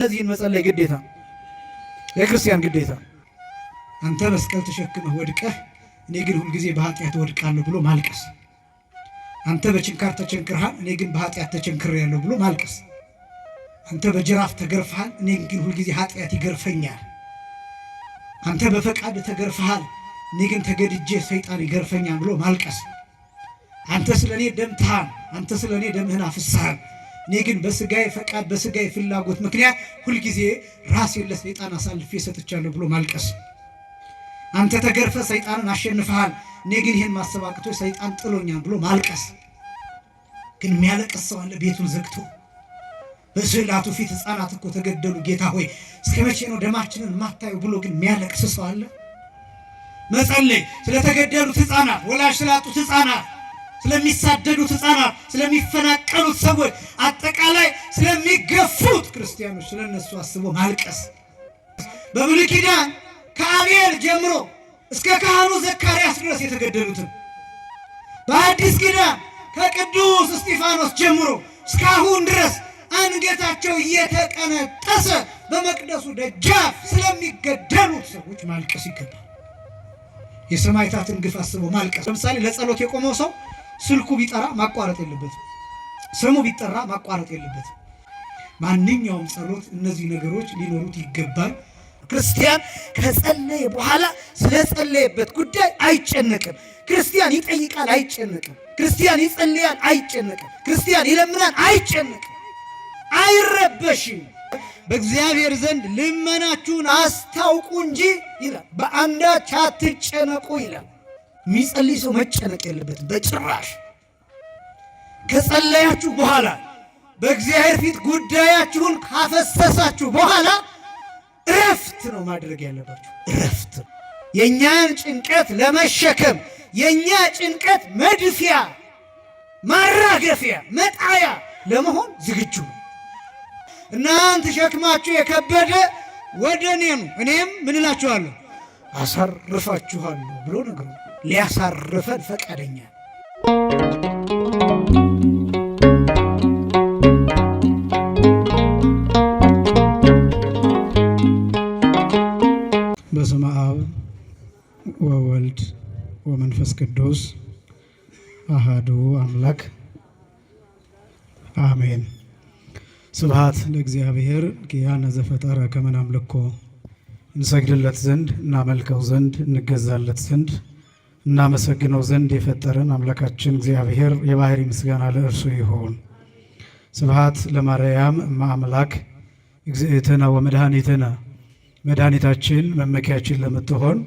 እነዚህን መጸለይ ግዴታ የክርስቲያን ግዴታ። አንተ መስቀል ተሸክመህ ወድቀህ እኔ ግን ሁልጊዜ በኃጢአት ወድቃለሁ ብሎ ማልቀስ። አንተ በችንካር ተቸንክርሃል እኔ ግን በኃጢአት ተቸንክሬያለሁ ብሎ ማልቀስ። አንተ በጅራፍ ተገርፈሃል እኔ ግን ሁልጊዜ ኃጢአት ይገርፈኛል። አንተ በፈቃድ ተገርፈሃል እኔ ግን ተገድጄ ሰይጣን ይገርፈኛል ብሎ ማልቀስ። አንተ ስለኔ ደምተሃል አንተ ስለኔ ደምህን አፍስሰሃል እኔ ግን በስጋዬ ፈቃድ በስጋዬ ፍላጎት ምክንያት ሁልጊዜ ራሴን ለሰይጣን አሳልፌ ሰጥቻለሁ ብሎ ማልቀስ። አንተ ተገርፈ ሰይጣንን አሸንፈሃል እኔ ግን ይህን ማሰብ አቅቶኝ ሰይጣን ጥሎኛል ብሎ ማልቀስ። ግን የሚያለቅስ ሰው አለ ቤቱን ዘግቶ በስዕላቱ ፊት ሕፃናት እኮ ተገደሉ ጌታ ሆይ እስከ መቼ ነው ደማችንን ማታዩ ብሎ ግን የሚያለቅስ ሰው አለ። መጸለይ ስለተገደሉት ሕፃናት፣ ወላጅ ስላጡት ሕፃናት፣ ስለሚሳደዱት ሕፃናት፣ ስለሚፈናቀሉት ሰዎች፣ አጠቃላይ ስለሚገፉት ክርስቲያኖች ስለነሱ አስቦ ማልቀስ። በብሉይ ኪዳን ከአቤል ጀምሮ እስከ ካህኑ ዘካርያስ ድረስ የተገደሉትን፣ በአዲስ ኪዳን ከቅዱስ እስጢፋኖስ ጀምሮ እስካሁን ድረስ አንገታቸው እየተቀነጠሰ በመቅደሱ ደጃፍ ስለሚገደሉት ሰዎች ማልቀስ ይገባል። የሰማዕታትን ግፍ አስቦ ማልቀስ። ለምሳሌ ለጸሎት የቆመው ሰው ስልኩ ቢጠራ ማቋረጥ የለበትም። ስሙ ቢጠራ ማቋረጥ የለበትም። ማንኛውም ጸሎት እነዚህ ነገሮች ሊኖሩት ይገባል። ክርስቲያን ከጸለየ በኋላ ስለጸለየበት ጉዳይ አይጨነቅም። ክርስቲያን ይጠይቃል አይጨነቅም። ክርስቲያን ይጸልያል አይጨነቅም። ክርስቲያን ይለምናል አይጨነቅም፣ አይረበሽም። በእግዚአብሔር ዘንድ ልመናችሁን አስታውቁ እንጂ ይላል በአንዳች አትጨነቁ ይላል። የሚጸልይ ሰው መጨነቅ የለበትም በጭራሽ። ከጸለያችሁ በኋላ በእግዚአብሔር ፊት ጉዳያችሁን ካፈሰሳችሁ በኋላ እረፍት ነው ማድረግ ያለባችሁ። እረፍት የእኛን ጭንቀት ለመሸከም የእኛ ጭንቀት መድፊያ፣ ማራገፊያ፣ መጣያ ለመሆን ዝግጁ ነው። እናንተ ሸክማችሁ የከበደ ወደ እኔ ኑ እኔም ምን እላችኋለሁ አሳርፋችኋለሁ ብሎ ነገሩ ሊያሳርፈን ፈቃደኛ። በስመ አብ ወወልድ ወመንፈስ ቅዱስ አሐዱ አምላክ አሜን። ስብሐት ለእግዚአብሔር ኪያነ ዘፈጠረ ከመ ናምልኮ። እንሰግድለት ዘንድ እናመልከው ዘንድ እንገዛለት ዘንድ እናመሰግነው ዘንድ የፈጠረን አምላካችን እግዚአብሔር የባህሪ ምስጋና ለእርሱ ይሁን። ስብሐት ለማርያም እመ አምላክ እግዝእትነ ወመድኃኒትነ። መድኃኒታችን መመኪያችን ለምትሆን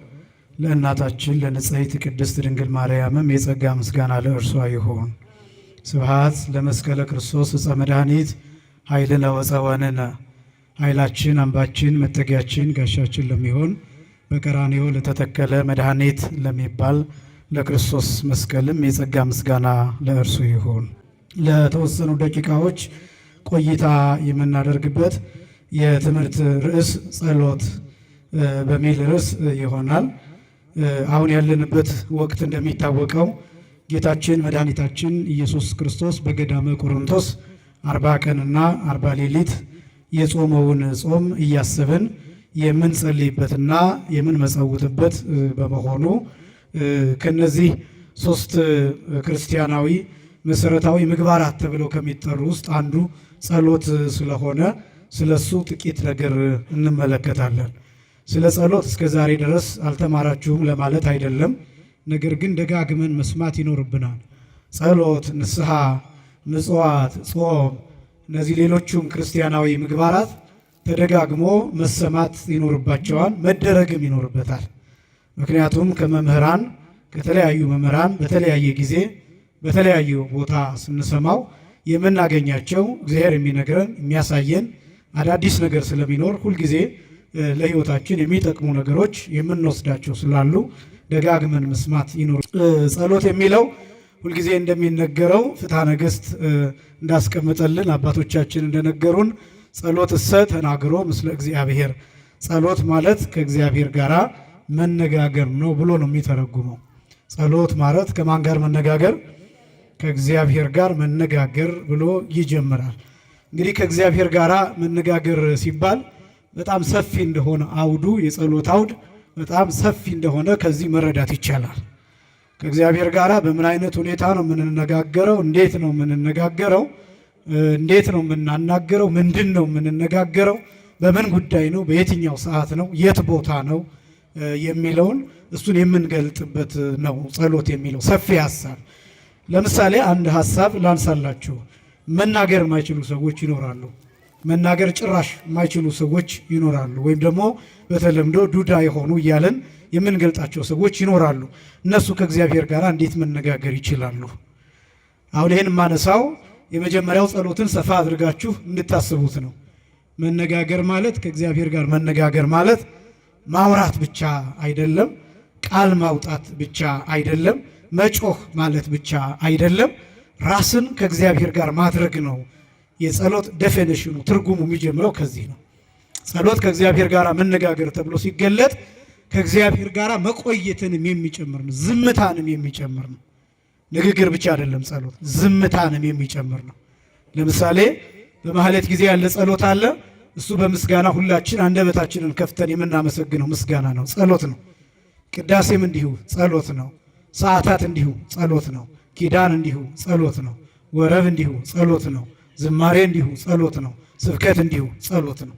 ለእናታችን ለንጽሕት ቅድስት ድንግል ማርያምም የጸጋ ምስጋና ለእርሷ ይሁን። ስብሐት ለመስቀለ ክርስቶስ ዕፀ መድኃኒት ኃይልነ ወፀወንነ። ኃይላችን አምባችን መጠጊያችን ጋሻችን ለሚሆን በቀራንዮ ለተተከለ መድኃኒት ለሚባል ለክርስቶስ መስቀልም የጸጋ ምስጋና ለእርሱ ይሁን። ለተወሰኑ ደቂቃዎች ቆይታ የምናደርግበት የትምህርት ርዕስ ጸሎት በሚል ርዕስ ይሆናል። አሁን ያለንበት ወቅት እንደሚታወቀው ጌታችን መድኃኒታችን ኢየሱስ ክርስቶስ በገዳመ ቆሮንቶስ 40 ቀንና 40 ሌሊት የጾመውን ጾም እያሰብን የምንጸልይበትና የምንመጸውትበት በመሆኑ ከነዚህ 3 ክርስቲያናዊ መሰረታዊ ምግባራት ተብለው ከሚጠሩ ውስጥ አንዱ ጸሎት ስለሆነ ስለሱ ጥቂት ነገር እንመለከታለን። ስለ ጸሎት እስከ ዛሬ ድረስ አልተማራችሁም ለማለት አይደለም። ነገር ግን ደጋግመን መስማት ይኖርብናል። ጸሎት፣ ንስሐ፣ ምጽዋት፣ ጾም፣ እነዚህ ሌሎቹም ክርስቲያናዊ ምግባራት ተደጋግሞ መሰማት ይኖርባቸዋል፣ መደረግም ይኖርበታል። ምክንያቱም ከመምህራን ከተለያዩ መምህራን በተለያየ ጊዜ በተለያዩ ቦታ ስንሰማው የምናገኛቸው እግዚአብሔር የሚነግረን የሚያሳየን አዳዲስ ነገር ስለሚኖር ሁልጊዜ ለሕይወታችን የሚጠቅሙ ነገሮች የምንወስዳቸው ስላሉ ደጋግመን መስማት ይኖር። ጸሎት የሚለው ሁልጊዜ እንደሚነገረው ፍትሐ ነገሥት እንዳስቀመጠልን አባቶቻችን እንደነገሩን ጸሎት እሰ ተናግሮ ምስለ እግዚአብሔር፣ ጸሎት ማለት ከእግዚአብሔር ጋር መነጋገር ነው ብሎ ነው የሚተረጉመው። ጸሎት ማለት ከማን ጋር መነጋገር? ከእግዚአብሔር ጋር መነጋገር ብሎ ይጀምራል። እንግዲህ ከእግዚአብሔር ጋር መነጋገር ሲባል በጣም ሰፊ እንደሆነ አውዱ የጸሎት አውድ በጣም ሰፊ እንደሆነ ከዚህ መረዳት ይቻላል። ከእግዚአብሔር ጋር በምን አይነት ሁኔታ ነው የምንነጋገረው? እንዴት ነው የምንነጋገረው? እንዴት ነው የምናናገረው? ምንድን ነው የምንነጋገረው? በምን ጉዳይ ነው? በየትኛው ሰዓት ነው? የት ቦታ ነው የሚለውን እሱን የምንገልጥበት ነው ጸሎት የሚለው ሰፊ ሀሳብ። ለምሳሌ አንድ ሀሳብ ላንሳላችሁ። መናገር የማይችሉ ሰዎች ይኖራሉ። መናገር ጭራሽ የማይችሉ ሰዎች ይኖራሉ። ወይም ደግሞ በተለምዶ ዱዳ የሆኑ እያለን የምንገልጣቸው ሰዎች ይኖራሉ። እነሱ ከእግዚአብሔር ጋር እንዴት መነጋገር ይችላሉ? አሁን ይህን የማነሳው የመጀመሪያው ጸሎትን ሰፋ አድርጋችሁ እንድታስቡት ነው። መነጋገር ማለት ከእግዚአብሔር ጋር መነጋገር ማለት ማውራት ብቻ አይደለም፣ ቃል ማውጣት ብቻ አይደለም፣ መጮህ ማለት ብቻ አይደለም፣ ራስን ከእግዚአብሔር ጋር ማድረግ ነው። የጸሎት ዴፊኒሽኑ ትርጉሙ የሚጀምረው ከዚህ ነው። ጸሎት ከእግዚአብሔር ጋር መነጋገር ተብሎ ሲገለጥ ከእግዚአብሔር ጋር መቆየትንም የሚጨምር ነው፣ ዝምታንም የሚጨምር ነው። ንግግር ብቻ አይደለም ጸሎት፣ ዝምታንም የሚጨምር ነው። ለምሳሌ በማህሌት ጊዜ ያለ ጸሎት አለ። እሱ በምስጋና ሁላችን አንደበታችንን ከፍተን የምናመሰግነው ምስጋና ነው፣ ጸሎት ነው። ቅዳሴም እንዲሁ ጸሎት ነው። ሰዓታት እንዲሁ ጸሎት ነው። ኪዳን እንዲሁ ጸሎት ነው። ወረብ እንዲሁ ጸሎት ነው። ዝማሬ እንዲሁ ጸሎት ነው። ስብከት እንዲሁ ጸሎት ነው።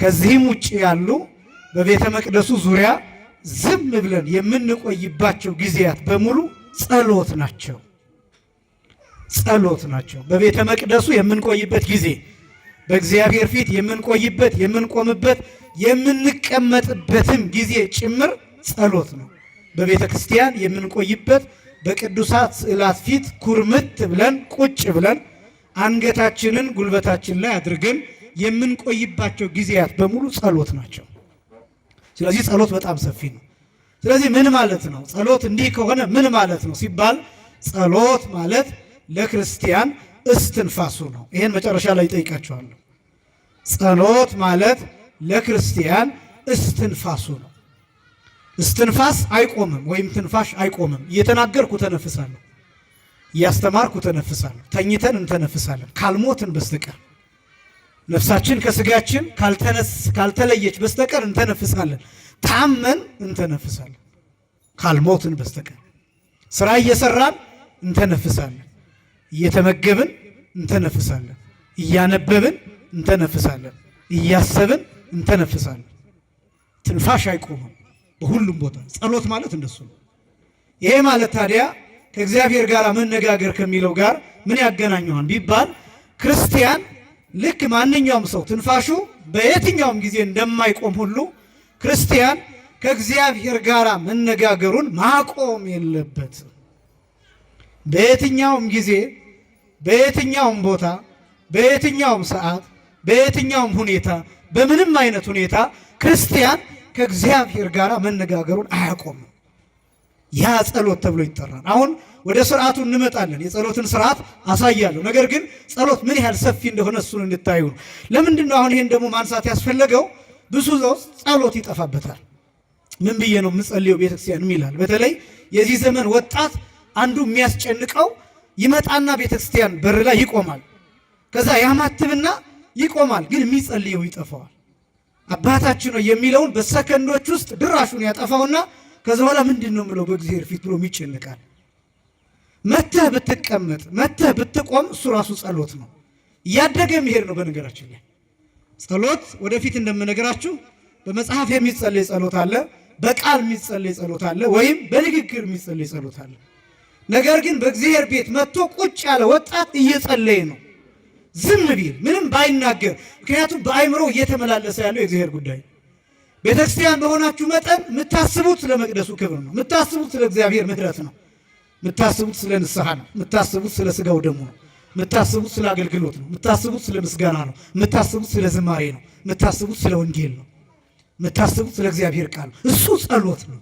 ከዚህም ውጭ ያሉ በቤተ መቅደሱ ዙሪያ ዝም ብለን የምንቆይባቸው ጊዜያት በሙሉ ጸሎት ናቸው። ጸሎት ናቸው። በቤተ መቅደሱ የምንቆይበት ጊዜ፣ በእግዚአብሔር ፊት የምንቆይበት፣ የምንቆምበት፣ የምንቀመጥበትም ጊዜ ጭምር ጸሎት ነው። በቤተ ክርስቲያን የምንቆይበት በቅዱሳት ስዕላት ፊት ኩርምት ብለን ቁጭ ብለን አንገታችንን ጉልበታችን ላይ አድርገን የምንቆይባቸው ጊዜያት በሙሉ ጸሎት ናቸው። ስለዚህ ጸሎት በጣም ሰፊ ነው። ስለዚህ ምን ማለት ነው? ጸሎት እንዲህ ከሆነ ምን ማለት ነው ሲባል ጸሎት ማለት ለክርስቲያን እስትንፋሱ ነው። ይሄን መጨረሻ ላይ ጠይቃችኋለሁ። ጸሎት ማለት ለክርስቲያን እስትንፋሱ ነው። እስትንፋስ አይቆምም፣ ወይም ትንፋሽ አይቆምም። እየተናገርኩ ተነፍሳለሁ፣ እያስተማርኩ ተነፍሳለሁ፣ ተኝተን እንተነፍሳለን ካልሞትን በስተቀር ነፍሳችን ከስጋችን ካልተለየች በስተቀር እንተነፍሳለን። ታመን እንተነፍሳለን ካልሞትን በስተቀር። ስራ እየሰራን እንተነፍሳለን፣ እየተመገብን እንተነፍሳለን፣ እያነበብን እንተነፍሳለን፣ እያሰብን እንተነፍሳለን። ትንፋሽ አይቆምም በሁሉም ቦታ። ጸሎት ማለት እንደሱ ነው። ይሄ ማለት ታዲያ ከእግዚአብሔር ጋር መነጋገር ከሚለው ጋር ምን ያገናኘዋል ቢባል ክርስቲያን ልክ ማንኛውም ሰው ትንፋሹ በየትኛውም ጊዜ እንደማይቆም ሁሉ ክርስቲያን ከእግዚአብሔር ጋር መነጋገሩን ማቆም የለበትም። በየትኛውም ጊዜ፣ በየትኛውም ቦታ፣ በየትኛውም ሰዓት፣ በየትኛውም ሁኔታ፣ በምንም አይነት ሁኔታ ክርስቲያን ከእግዚአብሔር ጋር መነጋገሩን አያቆምም። ያ ጸሎት ተብሎ ይጠራል። አሁን ወደ ስርዓቱ እንመጣለን። የጸሎትን ስርዓት አሳያለሁ። ነገር ግን ጸሎት ምን ያህል ሰፊ እንደሆነ እሱን እንድታዩ ነው። ለምንድን ነው አሁን ይሄን ደግሞ ማንሳት ያስፈለገው? ብዙ ሰው ጸሎት ይጠፋበታል። ምን ብዬ ነው የምጸልየው ቤተክርስቲያን ይላል። በተለይ የዚህ ዘመን ወጣት አንዱ የሚያስጨንቀው ይመጣና ቤተክርስቲያን በር ላይ ይቆማል። ከዛ ያማትብና ይቆማል፣ ግን የሚጸልየው ይጠፋዋል። አባታችን ነው የሚለውን በሰከንዶች ውስጥ ድራሹን ያጠፋውና ከዛ በኋላ ምንድን ነው የምለው በእግዚአብሔር ፊት ብሎ ይጨነቃል። መተህ ብትቀመጥ መተህ ብትቆም እሱ ራሱ ጸሎት ነው። እያደገ የሚሄድ ነው። በነገራችን ላይ ጸሎት ወደፊት እንደምነግራችሁ በመጽሐፍ የሚጸለይ ጸሎት አለ፣ በቃል የሚጸለይ ጸሎት አለ፣ ወይም በንግግር የሚጸለይ ጸሎት አለ። ነገር ግን በእግዚአብሔር ቤት መጥቶ ቁጭ ያለ ወጣት እየጸለየ ነው ዝም ቢል ምንም ባይናገር። ምክንያቱም በአይምሮ እየተመላለሰ ያለው የእግዚአብሔር ጉዳይ። ቤተክርስቲያን በሆናችሁ መጠን የምታስቡት ስለ መቅደሱ ክብር ነው። የምታስቡት ስለ እግዚአብሔር ምሕረት ነው። የምታስቡት ስለ ንስሐ ነው። የምታስቡት ስለ ስጋው ደሙ ነው። የምታስቡት ስለ አገልግሎት ነው። የምታስቡት ስለ ምስጋና ነው። የምታስቡት ስለ ዝማሬ ነው። የምታስቡት ስለ ወንጌል ነው። የምታስቡት ስለ እግዚአብሔር ቃል ነው። እሱ ጸሎት ነው።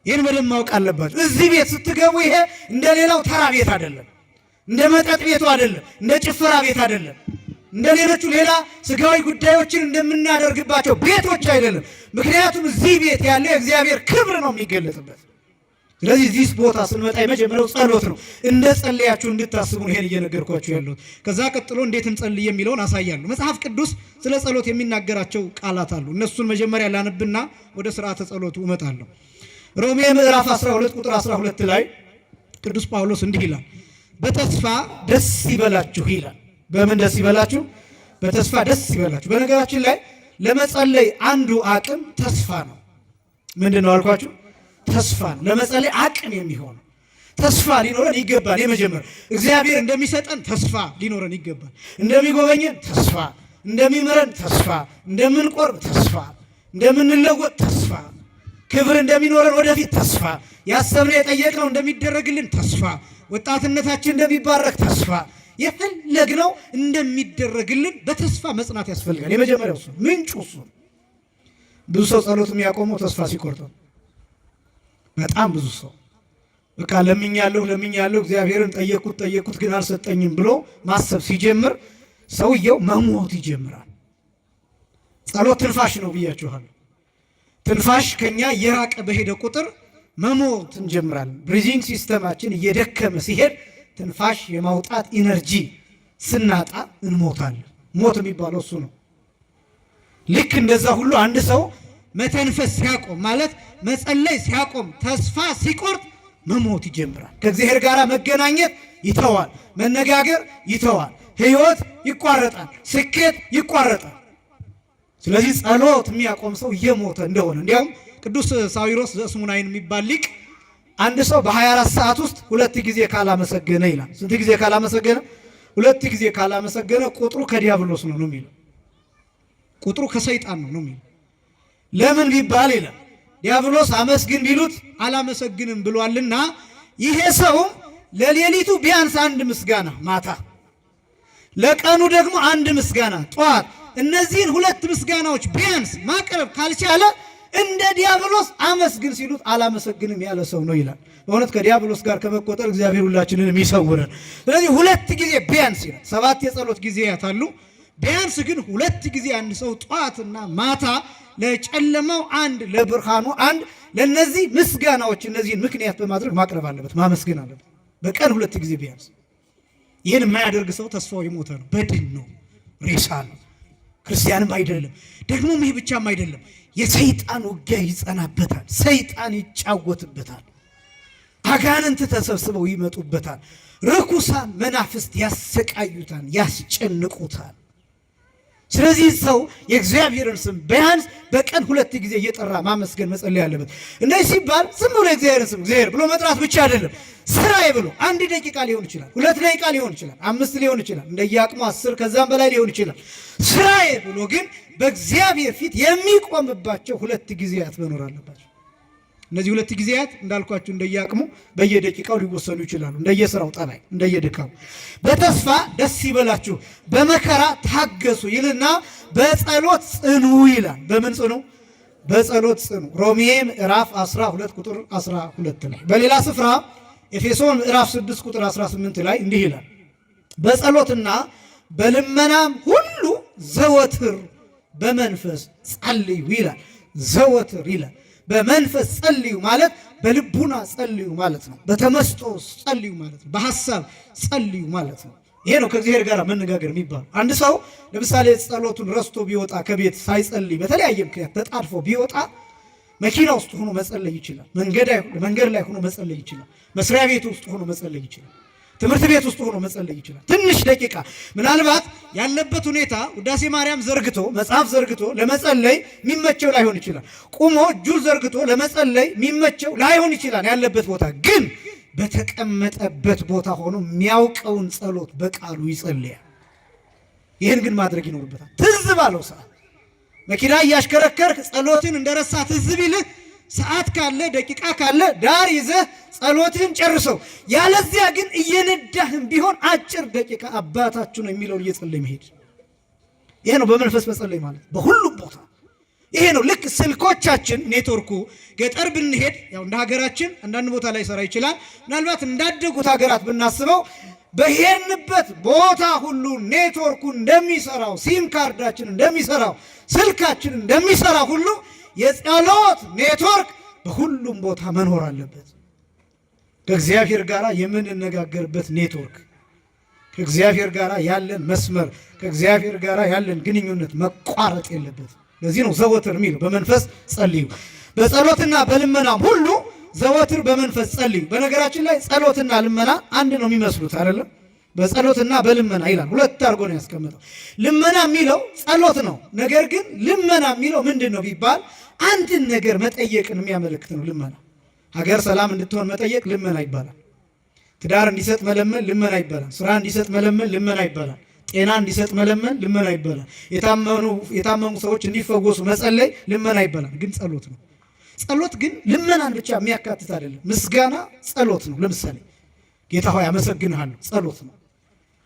ይህን በደንብ ማወቅ አለባቸው። እዚህ ቤት ስትገቡ ይሄ እንደ ሌላው ተራ ቤት አይደለም። እንደ መጠጥ ቤቱ አይደለም። እንደ ጭፈራ ቤት አይደለም። እንደ ሌሎቹ ሌላ ስጋዊ ጉዳዮችን እንደምናደርግባቸው ቤቶች አይደለም። ምክንያቱም እዚህ ቤት ያለው የእግዚአብሔር ክብር ነው የሚገለጥበት። ስለዚህ እዚህ ቦታ ስንመጣ የመጀመሪያው ጸሎት ነው። እንደ ጸለያችሁ እንድታስቡ ነው ይሄን እየነገርኳችሁ ያለሁት። ከዛ ቀጥሎ እንዴት እንጸልይ የሚለውን አሳያለሁ። መጽሐፍ ቅዱስ ስለ ጸሎት የሚናገራቸው ቃላት አሉ። እነሱን መጀመሪያ ላነብና ወደ ስርዓተ ጸሎቱ እመጣለሁ። ሮሜ ምዕራፍ 12 ቁጥር 12 ላይ ቅዱስ ጳውሎስ እንዲህ ይላል፣ በተስፋ ደስ ይበላችሁ ይላል። በምን ደስ ይበላችሁ? በተስፋ ደስ ይበላችሁ። በነገራችን ላይ ለመጸለይ አንዱ አቅም ተስፋ ነው። ምንድን ነው አልኳችሁ? ተስፋ ነው። ለመጸለይ አቅም የሚሆን ተስፋ ሊኖረን ይገባል። የመጀመሪያ እግዚአብሔር እንደሚሰጠን ተስፋ ሊኖረን ይገባል። እንደሚጎበኘን ተስፋ፣ እንደሚምረን ተስፋ፣ እንደምንቆርብ ተስፋ፣ እንደምንለወጥ ተስፋ፣ ክብር እንደሚኖረን ወደፊት ተስፋ፣ ያሰብነው የጠየቅነው እንደሚደረግልን ተስፋ፣ ወጣትነታችን እንደሚባረክ ተስፋ፣ የፈለግነው እንደሚደረግልን በተስፋ መጽናት ያስፈልጋል። የመጀመሪያው እሱ ምንጩ እሱ። ብዙ ሰው ጸሎት የሚያቆመው ተስፋ ሲቆርጥ፣ በጣም ብዙ ሰው በቃ ለምኛለሁ እግዚአብሔርን ጠየቅኩት ግን አልሰጠኝም ብሎ ማሰብ ሲጀምር ሰውየው መሞት ይጀምራል። ጸሎት ትንፋሽ ነው ብያችኋለሁ። ትንፋሽ ከኛ የራቀ በሄደ ቁጥር መሞት እንጀምራለን። ብሪዚንግ ሲስተማችን እየደከመ ሲሄድ ትንፋሽ የማውጣት ኢነርጂ ስናጣ እንሞታለን። ሞት የሚባለው እሱ ነው። ልክ እንደዛ ሁሉ አንድ ሰው መተንፈስ ሲያቆም ማለት መጸለይ ሲያቆም፣ ተስፋ ሲቆርጥ መሞት ይጀምራል። ከእግዚአብሔር ጋር መገናኘት ይተዋል። መነጋገር ይተዋል። ሕይወት ይቋረጣል። ስኬት ይቋረጣል። ስለዚህ ጸሎት የሚያቆም ሰው እየሞተ እንደሆነ እንዲያውም ቅዱስ ሳዊሮስ ዘእስሙናይን የሚባል ሊቅ አንድ ሰው በ24 ሰዓት ውስጥ 2 ጊዜ ካላመሰገነ ይላል። ስንት ጊዜ ካላመሰገነ? 2 ጊዜ ካላመሰገነ ቁጥሩ ከዲያብሎስ ነው የሚለው። ቁጥሩ ከሰይጣን ነው የሚለው። ለምን ቢባል ይላል ዲያብሎስ አመስግን ቢሉት አላመሰግንም ብሏልና፣ ይሄ ሰው ለሌሊቱ ቢያንስ 1 ምስጋና ማታ፣ ለቀኑ ደግሞ 1 ምስጋና ጠዋት፣ እነዚህን 2 ምስጋናዎች ቢያንስ ማቅረብ ካልቻለ እንደ ዲያብሎስ አመስግን ሲሉት አላመሰግንም ያለ ሰው ነው ይላል። በእውነት ከዲያብሎስ ጋር ከመቆጠር እግዚአብሔር ሁላችንን ይሰውረን። ስለዚህ 2 ጊዜ ቢያንስ ይላል። 7 የጸሎት ጊዜያት አሉ። ቢያንስ ግን 2 ጊዜ አንድ ሰው ጠዋትና ማታ ለጨለማው 1 ለብርሃኑ 1 ለነዚህ ምስጋናዎች እነዚህን ምክንያት በማድረግ ማቅረብ አለበት፣ ማመስገን አለበት። በቀን 2 ጊዜ ቢያንስ። ይህን የማያደርግ ሰው ተስፋው የሞተ ነው፣ በድን ነው፣ ሬሳ ነው፣ ክርስቲያንም አይደለም። ደግሞ ይህ ብቻም አይደለም፣ የሰይጣን ውጊያ ይጸናበታል፣ ሰይጣን ይጫወትበታል፣ አጋንንት ተሰብስበው ይመጡበታል፣ ርኩሳን መናፍስት ያሰቃዩታል፣ ያስጨንቁታል። ስለዚህ ሰው የእግዚአብሔርን ስም ቢያንስ በቀን 2 ጊዜ እየጠራ ማመስገን መጸለይ ያለበት። እንደዚህ ሲባል ዝም ብሎ የእግዚአብሔርን ስም እግዚአብሔር ብሎ መጥራት ብቻ አይደለም። ስራዬ ብሎ 1 ደቂቃ ሊሆን ይችላል፣ 2 ደቂቃ ሊሆን ይችላል፣ 5 ሊሆን ይችላል፣ እንደየአቅሙ 10 ከዛም በላይ ሊሆን ይችላል። ስራዬ ብሎ ግን በእግዚአብሔር ፊት የሚቆምባቸው 2 ጊዜያት መኖር አለባቸው። እነዚህ 2 ጊዜያት እንዳልኳችሁ እንደየአቅሙ በየደቂቃው ሊወሰኑ ይችላሉ፣ እንደየስራው ጠባይ፣ እንደየድካሙ። በተስፋ ደስ ይበላችሁ፣ በመከራ ታገሱ ይልና በጸሎት ጽኑ ይላል። በምን ጽኑ? በጸሎት ጽኑ። ሮሜ ምዕራፍ 12 ቁጥር 12 ላይ፣ በሌላ ስፍራ ኤፌሶን ምዕራፍ 6 ቁጥር 18 ላይ እንዲህ ይላል፣ በጸሎትና በልመናም ሁሉ ዘወትር በመንፈስ ጸልዩ ይላል። ዘወትር ይላል። በመንፈስ ጸልዩ ማለት በልቡና ጸልዩ ማለት ነው። በተመስጦ ጸልዩ ማለት ነው። በሐሳብ ጸልዩ ማለት ነው። ይሄ ነው ከእግዚአብሔር ጋር መነጋገር የሚባለው። አንድ ሰው ለምሳሌ ጸሎቱን ረስቶ ቢወጣ፣ ከቤት ሳይጸልይ በተለያየ ምክንያት ተጣድፎ ቢወጣ መኪና ውስጥ ሆኖ መጸለይ ይችላል። መንገድ ላይ ሆኖ መጸለይ ይችላል። መስሪያ ቤት ውስጥ ሆኖ መጸለይ ይችላል። ትምህርት ቤት ውስጥ ሆኖ መጸለይ ይችላል። ትንሽ ደቂቃ ምናልባት ያለበት ሁኔታ ውዳሴ ማርያም ዘርግቶ መጽሐፍ ዘርግቶ ለመጸለይ የሚመቸው ላይሆን ይችላል። ቁሞ እጁን ዘርግቶ ለመጸለይ የሚመቸው ላይሆን ይችላል። ያለበት ቦታ ግን በተቀመጠበት ቦታ ሆኖ የሚያውቀውን ጸሎት በቃሉ ይጸልያል። ይህን ግን ማድረግ ይኖርበታል። ትዝ ባለው ሰዓት መኪና እያሽከረከርክ ጸሎትን እንደረሳ ትዝ ቢልህ ሰዓት ካለ ደቂቃ ካለ ዳር ይዘህ ጸሎትህን ጨርሰው። ያለዚያ ግን እየነዳህም ቢሆን አጭር ደቂቃ አባታችሁ ነው የሚለውን እየጸለይ መሄድ። ይሄ ነው በመንፈስ መጸለይ ማለት በሁሉም ቦታ። ይሄ ነው ልክ ስልኮቻችን ኔትወርኩ ገጠር ብንሄድ ያው እንደ ሀገራችን አንዳንድ ቦታ ላይ ሰራ ይችላል። ምናልባት እንዳደጉት ሀገራት ብናስበው በሄድንበት ቦታ ሁሉ ኔትወርኩ እንደሚሰራው፣ ሲም ካርዳችን እንደሚሰራው፣ ስልካችን እንደሚሰራ ሁሉ የጸሎት ኔትወርክ በሁሉም ቦታ መኖር አለበት። ከእግዚአብሔር ጋር የምንነጋገርበት ኔትወርክ፣ ከእግዚአብሔር ጋር ያለን መስመር፣ ከእግዚአብሔር ጋር ያለን ግንኙነት መቋረጥ የለበት። ለዚህ ነው ዘወትር የሚለው በመንፈስ ጸልዩ፣ በጸሎትና በልመናም ሁሉ ዘወትር በመንፈስ ጸልዩ። በነገራችን ላይ ጸሎትና ልመና አንድ ነው የሚመስሉት አይደለም። በጸሎትና በልመና ይላል፣ ሁለት አድርጎ ነው ያስቀመጠው። ልመና የሚለው ጸሎት ነው። ነገር ግን ልመና የሚለው ምንድን ነው ቢባል አንድን ነገር መጠየቅን የሚያመለክት ነው። ልመና ሀገር ሰላም እንድትሆን መጠየቅ ልመና ይባላል። ትዳር እንዲሰጥ መለመን ልመና ይባላል። ስራ እንዲሰጥ መለመን ልመና ይባላል። ጤና እንዲሰጥ መለመን ልመና ይባላል። የታመሙ ሰዎች እንዲፈወሱ መጸለይ ልመና ይባላል። ግን ጸሎት ነው። ጸሎት ግን ልመናን ብቻ የሚያካትት አይደለም። ምስጋና ጸሎት ነው። ለምሳሌ ጌታ ሆይ አመሰግንሃለሁ ጸሎት ነው።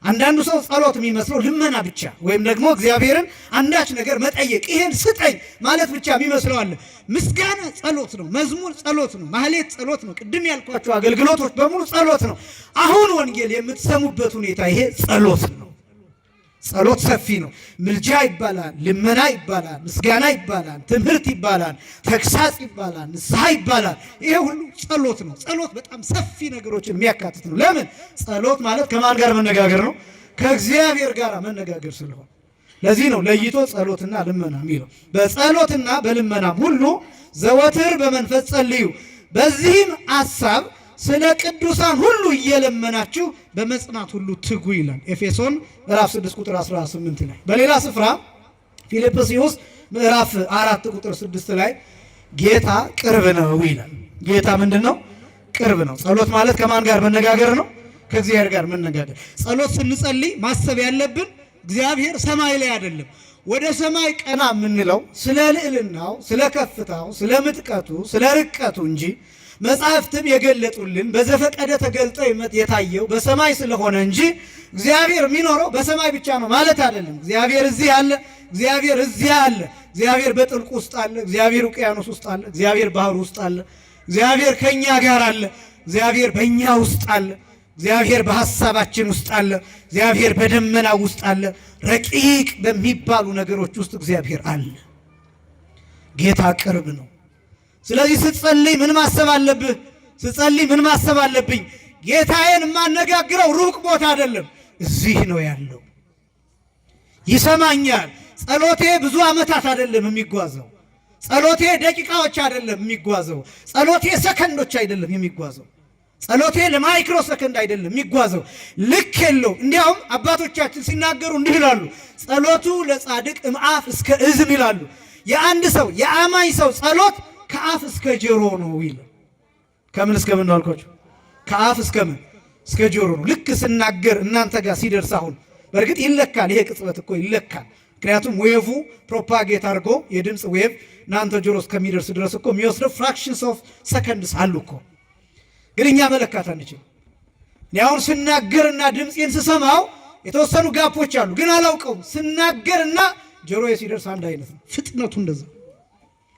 አንዳንዱ ሰው ጸሎት የሚመስለው ልመና ብቻ ወይም ደግሞ እግዚአብሔርን አንዳች ነገር መጠየቅ ይሄን ስጠኝ ማለት ብቻ የሚመስለው አለ። ምስጋና ጸሎት ነው። መዝሙር ጸሎት ነው። ማህሌት ጸሎት ነው። ቅድም ያልኳቸው አገልግሎቶች በሙሉ ጸሎት ነው። አሁን ወንጌል የምትሰሙበት ሁኔታ ይሄ ጸሎት ነው። ጸሎት ሰፊ ነው። ምልጃ ይባላል፣ ልመና ይባላል፣ ምስጋና ይባላል፣ ትምህርት ይባላል፣ ተግሳጽ ይባላል፣ ንስሐ ይባላል። ይሄ ሁሉ ጸሎት ነው። ጸሎት በጣም ሰፊ ነገሮችን የሚያካትት ነው። ለምን? ጸሎት ማለት ከማን ጋር መነጋገር ነው? ከእግዚአብሔር ጋር መነጋገር ስለሆነ ለዚህ ነው ለይቶ ጸሎትና ልመና የሚለው። በጸሎትና በልመናም ሁሉ ዘወትር በመንፈስ ጸልዩ፣ በዚህም ሐሳብ ስለ ቅዱሳን ሁሉ እየለመናችሁ በመጽናት ሁሉ ትጉ ይላል ኤፌሶን ምዕራፍ 6 ቁጥር 18 ላይ። በሌላ ስፍራ ፊልጵስዩስ ምዕራፍ 4 ቁጥር 6 ላይ ጌታ ቅርብ ነው ይላል። ጌታ ምንድን ነው? ቅርብ ነው። ጸሎት ማለት ከማን ጋር መነጋገር ነው? ከእግዚአብሔር ጋር መነጋገር። ጸሎት ስንጸልይ ማሰብ ያለብን እግዚአብሔር ሰማይ ላይ አይደለም። ወደ ሰማይ ቀና የምንለው ስለ ልዕልናው፣ ስለ ከፍታው፣ ስለ ምጥቀቱ፣ ስለ ርቀቱ እንጂ መጻሕፍትም የገለጡልን በዘፈቀደ ተገልጦ የታየው በሰማይ ስለሆነ እንጂ እግዚአብሔር የሚኖረው በሰማይ ብቻ ነው ማለት አይደለም። እግዚአብሔር እዚህ አለ፣ እግዚአብሔር እዚያ አለ፣ እግዚአብሔር በጥልቁ ውስጥ አለ፣ እግዚአብሔር ውቅያኖስ ውስጥ አለ፣ እግዚአብሔር ባህር ውስጥ አለ፣ እግዚአብሔር ከኛ ጋር አለ፣ እግዚአብሔር በእኛ ውስጥ አለ፣ እግዚአብሔር በሐሳባችን ውስጥ አለ፣ እግዚአብሔር በደመና ውስጥ አለ። ረቂቅ በሚባሉ ነገሮች ውስጥ እግዚአብሔር አለ። ጌታ ቅርብ ነው። ስለዚህ ስትጸልይ ምን ማሰብ አለብህ? ስትጸልይ ምን ማሰብ አለብኝ? ጌታዬን የማነጋግረው ሩቅ ቦታ አይደለም፣ እዚህ ነው ያለው። ይሰማኛል። ጸሎቴ ብዙ ዓመታት አይደለም የሚጓዘው። ጸሎቴ ደቂቃዎች አይደለም የሚጓዘው። ጸሎቴ ሰከንዶች አይደለም የሚጓዘው። ጸሎቴ ለማይክሮ ሰከንድ አይደለም የሚጓዘው። ልክ የለው። እንዲያውም አባቶቻችን ሲናገሩ እንዲህ ይላሉ፣ ጸሎቱ ለጻድቅ እምአፍ እስከ እዝን ይላሉ። የአንድ ሰው የአማኝ ሰው ጸሎት ከአፍ እስከ ጆሮ ነው ይላል። ከምን እስከ ምን ነው አልኳችሁ? ከአፍ እስከ ምን? እስከ ጆሮ ነው። ልክ ስናገር እናንተ ጋር ሲደርስ አሁን በእርግጥ ይለካል። ይሄ ቅጽበት እኮ ይለካል። ምክንያቱም ዌቭ ፕሮፓጌት አድርጎ የድምፅ ዌቭ እናንተ ጆሮ እስከሚደርስ ድረስ እኮ የሚወስደው ፍራክሽንስ ኦፍ ሰከንድስ አሉ እኮ። ግን እኛ መለካት አንችልም። እኔ አሁን ስናገርና ድምፄን ስሰማው የተወሰኑ ጋፖች አሉ፣ ግን አላውቀውም። ስናገርና ጆሮዬ ሲደርስ አንድ አይነት ነው ፍጥነቱ። እንደዛ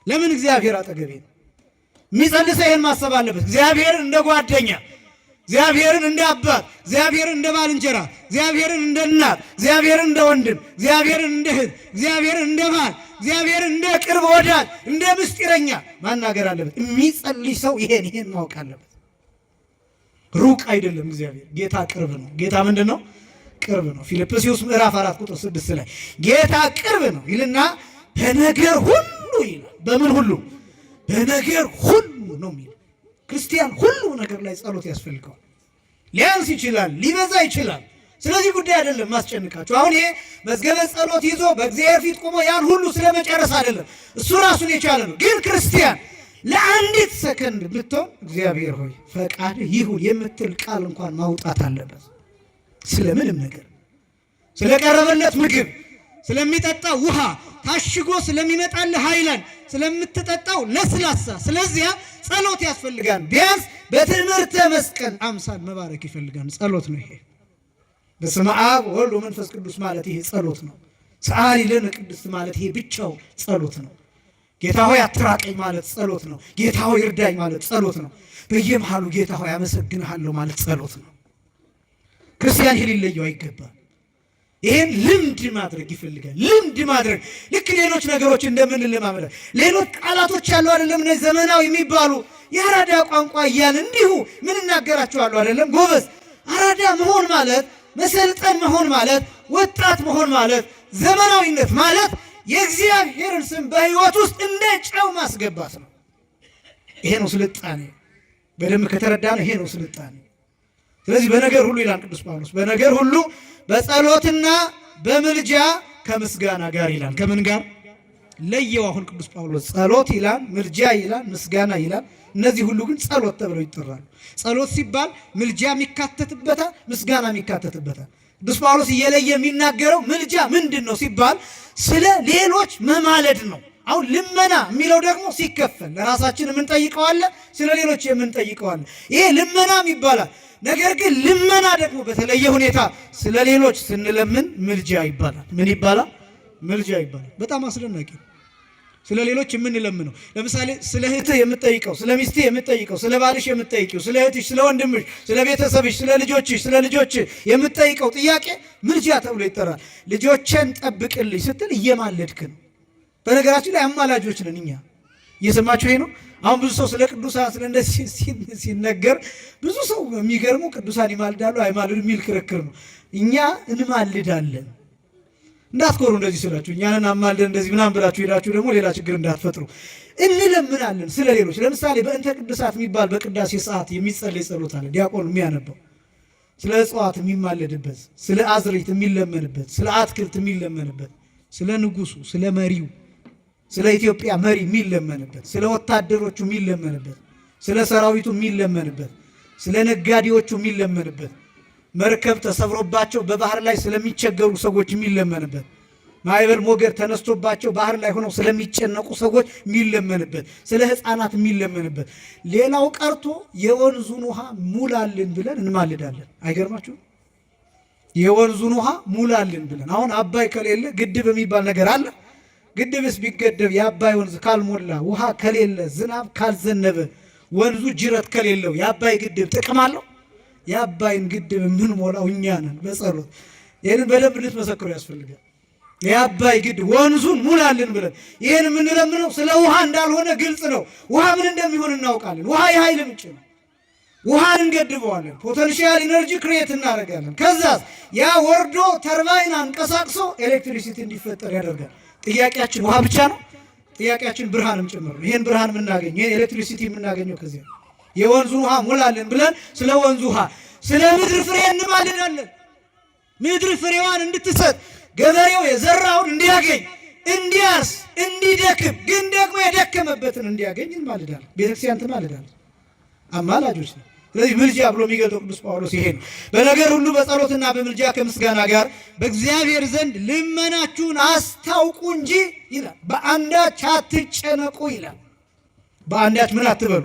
ለምን? እግዚአብሔር አጠገቤ ነው። የሚጸልሰ ይህን ማሰብ አለበት። እግዚአብሔርን እንደ ጓደኛ፣ እግዚአብሔርን እንደ አባት፣ እግዚአብሔርን እንደ ባልንጀራ፣ እግዚአብሔርን እንደ እናት፣ እግዚአብሔርን እንደ ወንድም፣ እግዚአብሔርን እንደ እህት፣ እግዚአብሔርን እንደ ባል፣ እግዚአብሔርን እንደ ቅርብ ወዳጅ፣ እንደ ምስጢረኛ ማናገር አለበት። የሚጸልይ ሰው ይሄን ማወቅ አለበት። ሩቅ አይደለም እግዚአብሔር። ጌታ ቅርብ ነው። ጌታ ምንድን ነው? ቅርብ ነው። ፊልጵስዩስ ምዕራፍ 4 ቁጥር 6 ላይ ጌታ ቅርብ ነው ይልና በነገር ሁሉ ይላል። በምን ሁሉ? በነገር ሁሉ ነው የሚለው። ክርስቲያን ሁሉ ነገር ላይ ጸሎት ያስፈልገዋል። ሊያንስ ይችላል፣ ሊበዛ ይችላል። ስለዚህ ጉዳይ አይደለም ማስጨንቃቸው። አሁን ይሄ መዝገበ ጸሎት ይዞ በእግዚአብሔር ፊት ቆሞ ያን ሁሉ ስለመጨረስ አይደለም። እሱ ራሱን የቻለ ነው። ግን ክርስቲያን ለአንዲት ሰከንድ ብትሆን እግዚአብሔር ሆይ ፈቃድ ይሁን የምትል ቃል እንኳን ማውጣት አለበት። ስለምንም ነገር፣ ስለቀረበለት ምግብ፣ ስለሚጠጣ ውሃ፣ ታሽጎ ስለሚመጣልህ ሃይላንድ፣ ስለምትጠጣው ለስላሳ፣ ስለዚያ ጸሎት ያስፈልጋል። ቢያንስ በትምህርተ መስቀል አምሳል መባረክ ይፈልጋል። ጸሎት ነው ይሄ። በስመ አብ ወወልድ ወመንፈስ ቅዱስ ማለት ይሄ ጸሎት ነው። ሰአሊ ለነ ቅድስት ማለት ይሄ ብቻው ጸሎት ነው። ጌታ ሆይ አትራቀኝ ማለት ጸሎት ነው። ጌታ ሆይ እርዳኝ ማለት ጸሎት ነው። በየመሃሉ ጌታ ሆይ አመሰግንሃለሁ ማለት ጸሎት ነው። ክርስቲያን ይህ ሊለየው አይገባም። ይሄን ልምድ ማድረግ ይፈልጋል። ልምድ ማድረግ ልክ ሌሎች ነገሮች እንደምንለማመድ ሌሎች ቃላቶች ያሉ አይደለም። እነዚህ ዘመናዊ የሚባሉ የአራዳ ቋንቋ እያልን እንዲሁ ምን እናገራቸዋለሁ አይደለም። ጎበዝ አራዳ መሆን ማለት መሰልጠን መሆን ማለት ወጣት መሆን ማለት ዘመናዊነት ማለት የእግዚአብሔርን ስም በሕይወት ውስጥ እንደ ጨው ማስገባት ነው። ይሄ ነው ስልጣኔ። በደንብ ከተረዳነው ይሄ ነው ስልጣኔ። ስለዚህ በነገር ሁሉ ይላል ቅዱስ ጳውሎስ፣ በነገር ሁሉ በጸሎትና በምልጃ ከምስጋና ጋር ይላል። ከምን ጋር ለየው? አሁን ቅዱስ ጳውሎስ ጸሎት ይላል፣ ምልጃ ይላል፣ ምስጋና ይላል። እነዚህ ሁሉ ግን ጸሎት ተብለው ይጠራሉ። ጸሎት ሲባል ምልጃ የሚካተትበታል፣ ምስጋና የሚካተትበታል። ቅዱስ ጳውሎስ እየለየ የሚናገረው ምልጃ ምንድን ነው ሲባል ስለ ሌሎች መማለድ ነው። አሁን ልመና የሚለው ደግሞ ሲከፈል ለራሳችን የምንጠይቀዋለ፣ ስለ ሌሎች የምንጠይቀዋለ። ይሄ ልመናም ይባላል። ነገር ግን ልመና ደግሞ በተለየ ሁኔታ ስለ ሌሎች ስንለምን ምልጃ ይባላል። ምን ይባላል? ምልጃ ይባላል። በጣም አስደናቂ። ስለ ሌሎች የምንለምነው ለምሳሌ ስለ እህትህ የምትጠይቀው፣ ስለ ሚስትህ የምትጠይቀው፣ ስለ ባልሽ የምትጠይቀው፣ ስለ እህትሽ፣ ስለ ወንድምሽ፣ ስለ ቤተሰብሽ፣ ስለ ልጆችሽ፣ ስለ ልጆችህ የምትጠይቀው ጥያቄ ምልጃ ተብሎ ይጠራል። ልጆችን ጠብቅልኝ ስትል እየማለድክ ነው። በነገራችን ላይ አማላጆች ነን እኛ። እየሰማችሁ ይሄ ነው። አሁን ብዙ ሰው ስለ ቅዱሳን ስለ እንደዚህ ሲነገር ብዙ ሰው የሚገርመው ቅዱሳን ይማልዳሉ አይማልዱ የሚል ክርክር ነው። እኛ እንማልዳለን። እንዳትኮሩ እንደዚህ ስላችሁ እኛንን አማልደን እንደዚህ ምናምን ብላችሁ ሄዳችሁ ደግሞ ሌላ ችግር እንዳትፈጥሩ። እንለምናለን ስለ ሌሎች። ለምሳሌ በእንተ ቅዱሳት የሚባል በቅዳሴ ሰዓት የሚጸለይ ጸሎት አለ። ዲያቆን የሚያነበው ስለ እጽዋት የሚማለድበት፣ ስለ አዝርዕት የሚለመንበት፣ ስለ አትክልት የሚለመንበት፣ ስለ ንጉሱ፣ ስለ መሪው፣ ስለ ኢትዮጵያ መሪ የሚለመንበት፣ ስለ ወታደሮቹ የሚለመንበት፣ ስለ ሰራዊቱ የሚለመንበት፣ ስለ ነጋዴዎቹ የሚለመንበት፣ መርከብ ተሰብሮባቸው በባህር ላይ ስለሚቸገሩ ሰዎች የሚለመንበት፣ ማዕበል ሞገድ ተነስቶባቸው ባህር ላይ ሆነው ስለሚጨነቁ ሰዎች የሚለመንበት፣ ስለ ሕፃናት የሚለመንበት። ሌላው ቀርቶ የወንዙን ውሃ ሙላልን ብለን እንማልዳለን። አይገርማችሁም? የወንዙን ውሃ ሙላልን ብለን። አሁን አባይ ከሌለ ግድብ የሚባል ነገር አለ። ግድብስ ቢገደብ የአባይ ወንዝ ካልሞላ፣ ውሃ ከሌለ፣ ዝናብ ካልዘነበ፣ ወንዙ ጅረት ከሌለው የአባይ ግድብ ጥቅም አለው? የአባይን ግድብ የምንሞላው እኛ ነን በጸሎት። ይህንን በደንብ እንድትመሰክሩ ያስፈልጋል። የአባይ ግድብ ወንዙን ሙላልን ብለን ይህን የምንለምነው ስለ ውሃ እንዳልሆነ ግልጽ ነው። ውሃ ምን እንደሚሆን እናውቃለን። ውሃ የኃይል ምንጭ ነው። ውሃን እንገድበዋለን። ፖቴንሻል ኢነርጂ ክሬት እናደርጋለን። ከዛስ ያ ወርዶ ተርባይን አንቀሳቅሶ ኤሌክትሪሲቲ እንዲፈጠር ያደርጋል። ጥያቄያችን ውሃ ብቻ ነው? ጥያቄያችን ብርሃንም ጭምር ነው። ይህን ብርሃን የምናገኘው ይህን ኤሌክትሪሲቲ የምናገኘው ከዚያ የወንዙን ውሃ ሙላልን ብለን ስለ ወንዙ ውሃ፣ ስለ ምድር ፍሬ እንማልዳለን። ምድር ፍሬዋን እንድትሰጥ፣ ገበሬው የዘራውን እንዲያገኝ፣ እንዲያርስ፣ እንዲደክም፣ ግን ደግሞ የደከመበትን እንዲያገኝ እንማልዳለን። ቤተክርስቲያን ትማልዳለች። አማላጆች ነው። ስለዚህ ምልጃ ብሎ የሚገልጠው ቅዱስ ጳውሎስ ይሄ ነው። በነገር ሁሉ በጸሎትና በምልጃ ከምስጋና ጋር በእግዚአብሔር ዘንድ ልመናችሁን አስታውቁ እንጂ ይላል፣ በአንዳች አትጨነቁ ይላል። በአንዳች ምን አትበሉ?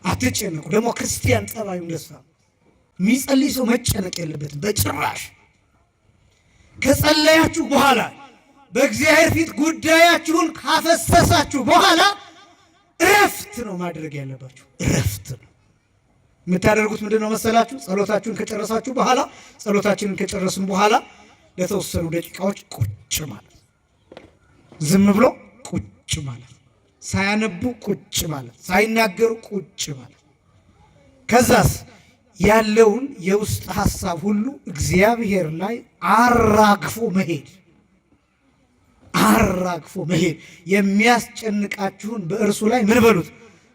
አትጨነቁ። ደግሞ ክርስቲያን ጠባዩ እንደሳ የሚጸልይ ሰው መጨነቅ የለበትም በጭራሽ። ከጸለያችሁ በኋላ በእግዚአብሔር ፊት ጉዳያችሁን ካፈሰሳችሁ በኋላ እረፍት ነው ማድረግ ያለባችሁ። እረፍት ነው የምታደርጉት። ምንድን ነው መሰላችሁ? ጸሎታችሁን ከጨረሳችሁ በኋላ ጸሎታችንን ከጨረስን በኋላ ለተወሰኑ ደቂቃዎች ቁጭ ማለት፣ ዝም ብሎ ቁጭ ማለት፣ ሳያነቡ ቁጭ ማለት፣ ሳይናገሩ ቁጭ ማለት። ከዛስ ያለውን የውስጥ ሐሳብ ሁሉ እግዚአብሔር ላይ አራግፎ መሄድ፣ አራግፎ መሄድ። የሚያስጨንቃችሁን በእርሱ ላይ ምን በሉት?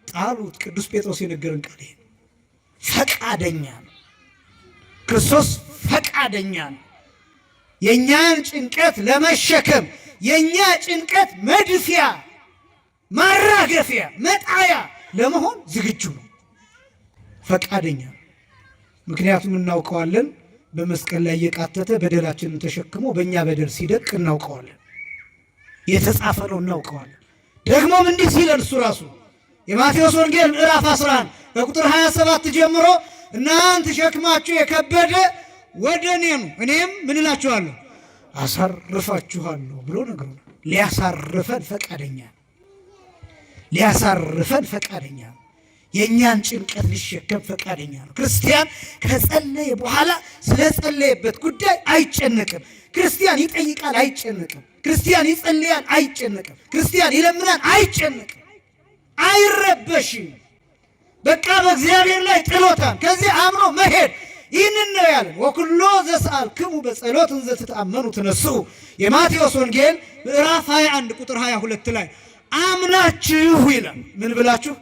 ጣሉት። ቅዱስ ጴጥሮስ የነገረን ቃል ይሄ ፈቃደኛ ነው። ክርስቶስ ፈቃደኛ ነው። የእኛን ጭንቀት ለመሸከም የእኛ ጭንቀት መድፊያ፣ ማራገፊያ፣ መጣያ ለመሆን ዝግጁ ነው። ፈቃደኛ ነው። ምክንያቱም እናውቀዋለን። በመስቀል ላይ እየቃተተ በደላችንን ተሸክሞ በእኛ በደል ሲደቅ እናውቀዋለን። የተጻፈ ነው፣ እናውቀዋለን። ደግሞም እንዲህ ሲለን እሱ ራሱ የማቴዎስ ወንጌል ምዕራፍ 11 ከቁጥር 27 ጀምሮ እናንተ ሸክማችሁ የከበደ ወደ እኔ ኑ እኔም ምን እላችኋለሁ አሳርፋችኋለሁ ብሎ ነግሮናል። ሊያሳርፈን ፈቃደኛ፣ ሊያሳርፈን ፈቃደኛ። የእኛን ጭንቀት ሊሸከም ፈቃደኛ ነው። ክርስቲያን ከጸለየ በኋላ ስለጸለየበት ጉዳይ አይጨነቅም። ክርስቲያን ይጠይቃል፣ አይጨነቅም። ክርስቲያን ይጸልያል፣ አይጨነቅም። ክርስቲያን ይለምናል፣ አይጨነቅም፣ አይረበሽም። በቃ በእግዚአብሔር ላይ ጥሎታል። ከዚህ አምኖ መሄድ ይህንን ነው ያለን። ወኩሎ ዘሰአልክሙ በጸሎት እንዘ ትተአመኑ ትነስኡ። የማቴዎስ ወንጌል ምዕራፍ 21 ቁጥር 22 ላይ አምናችሁ ይላል። ምን ብላችሁ?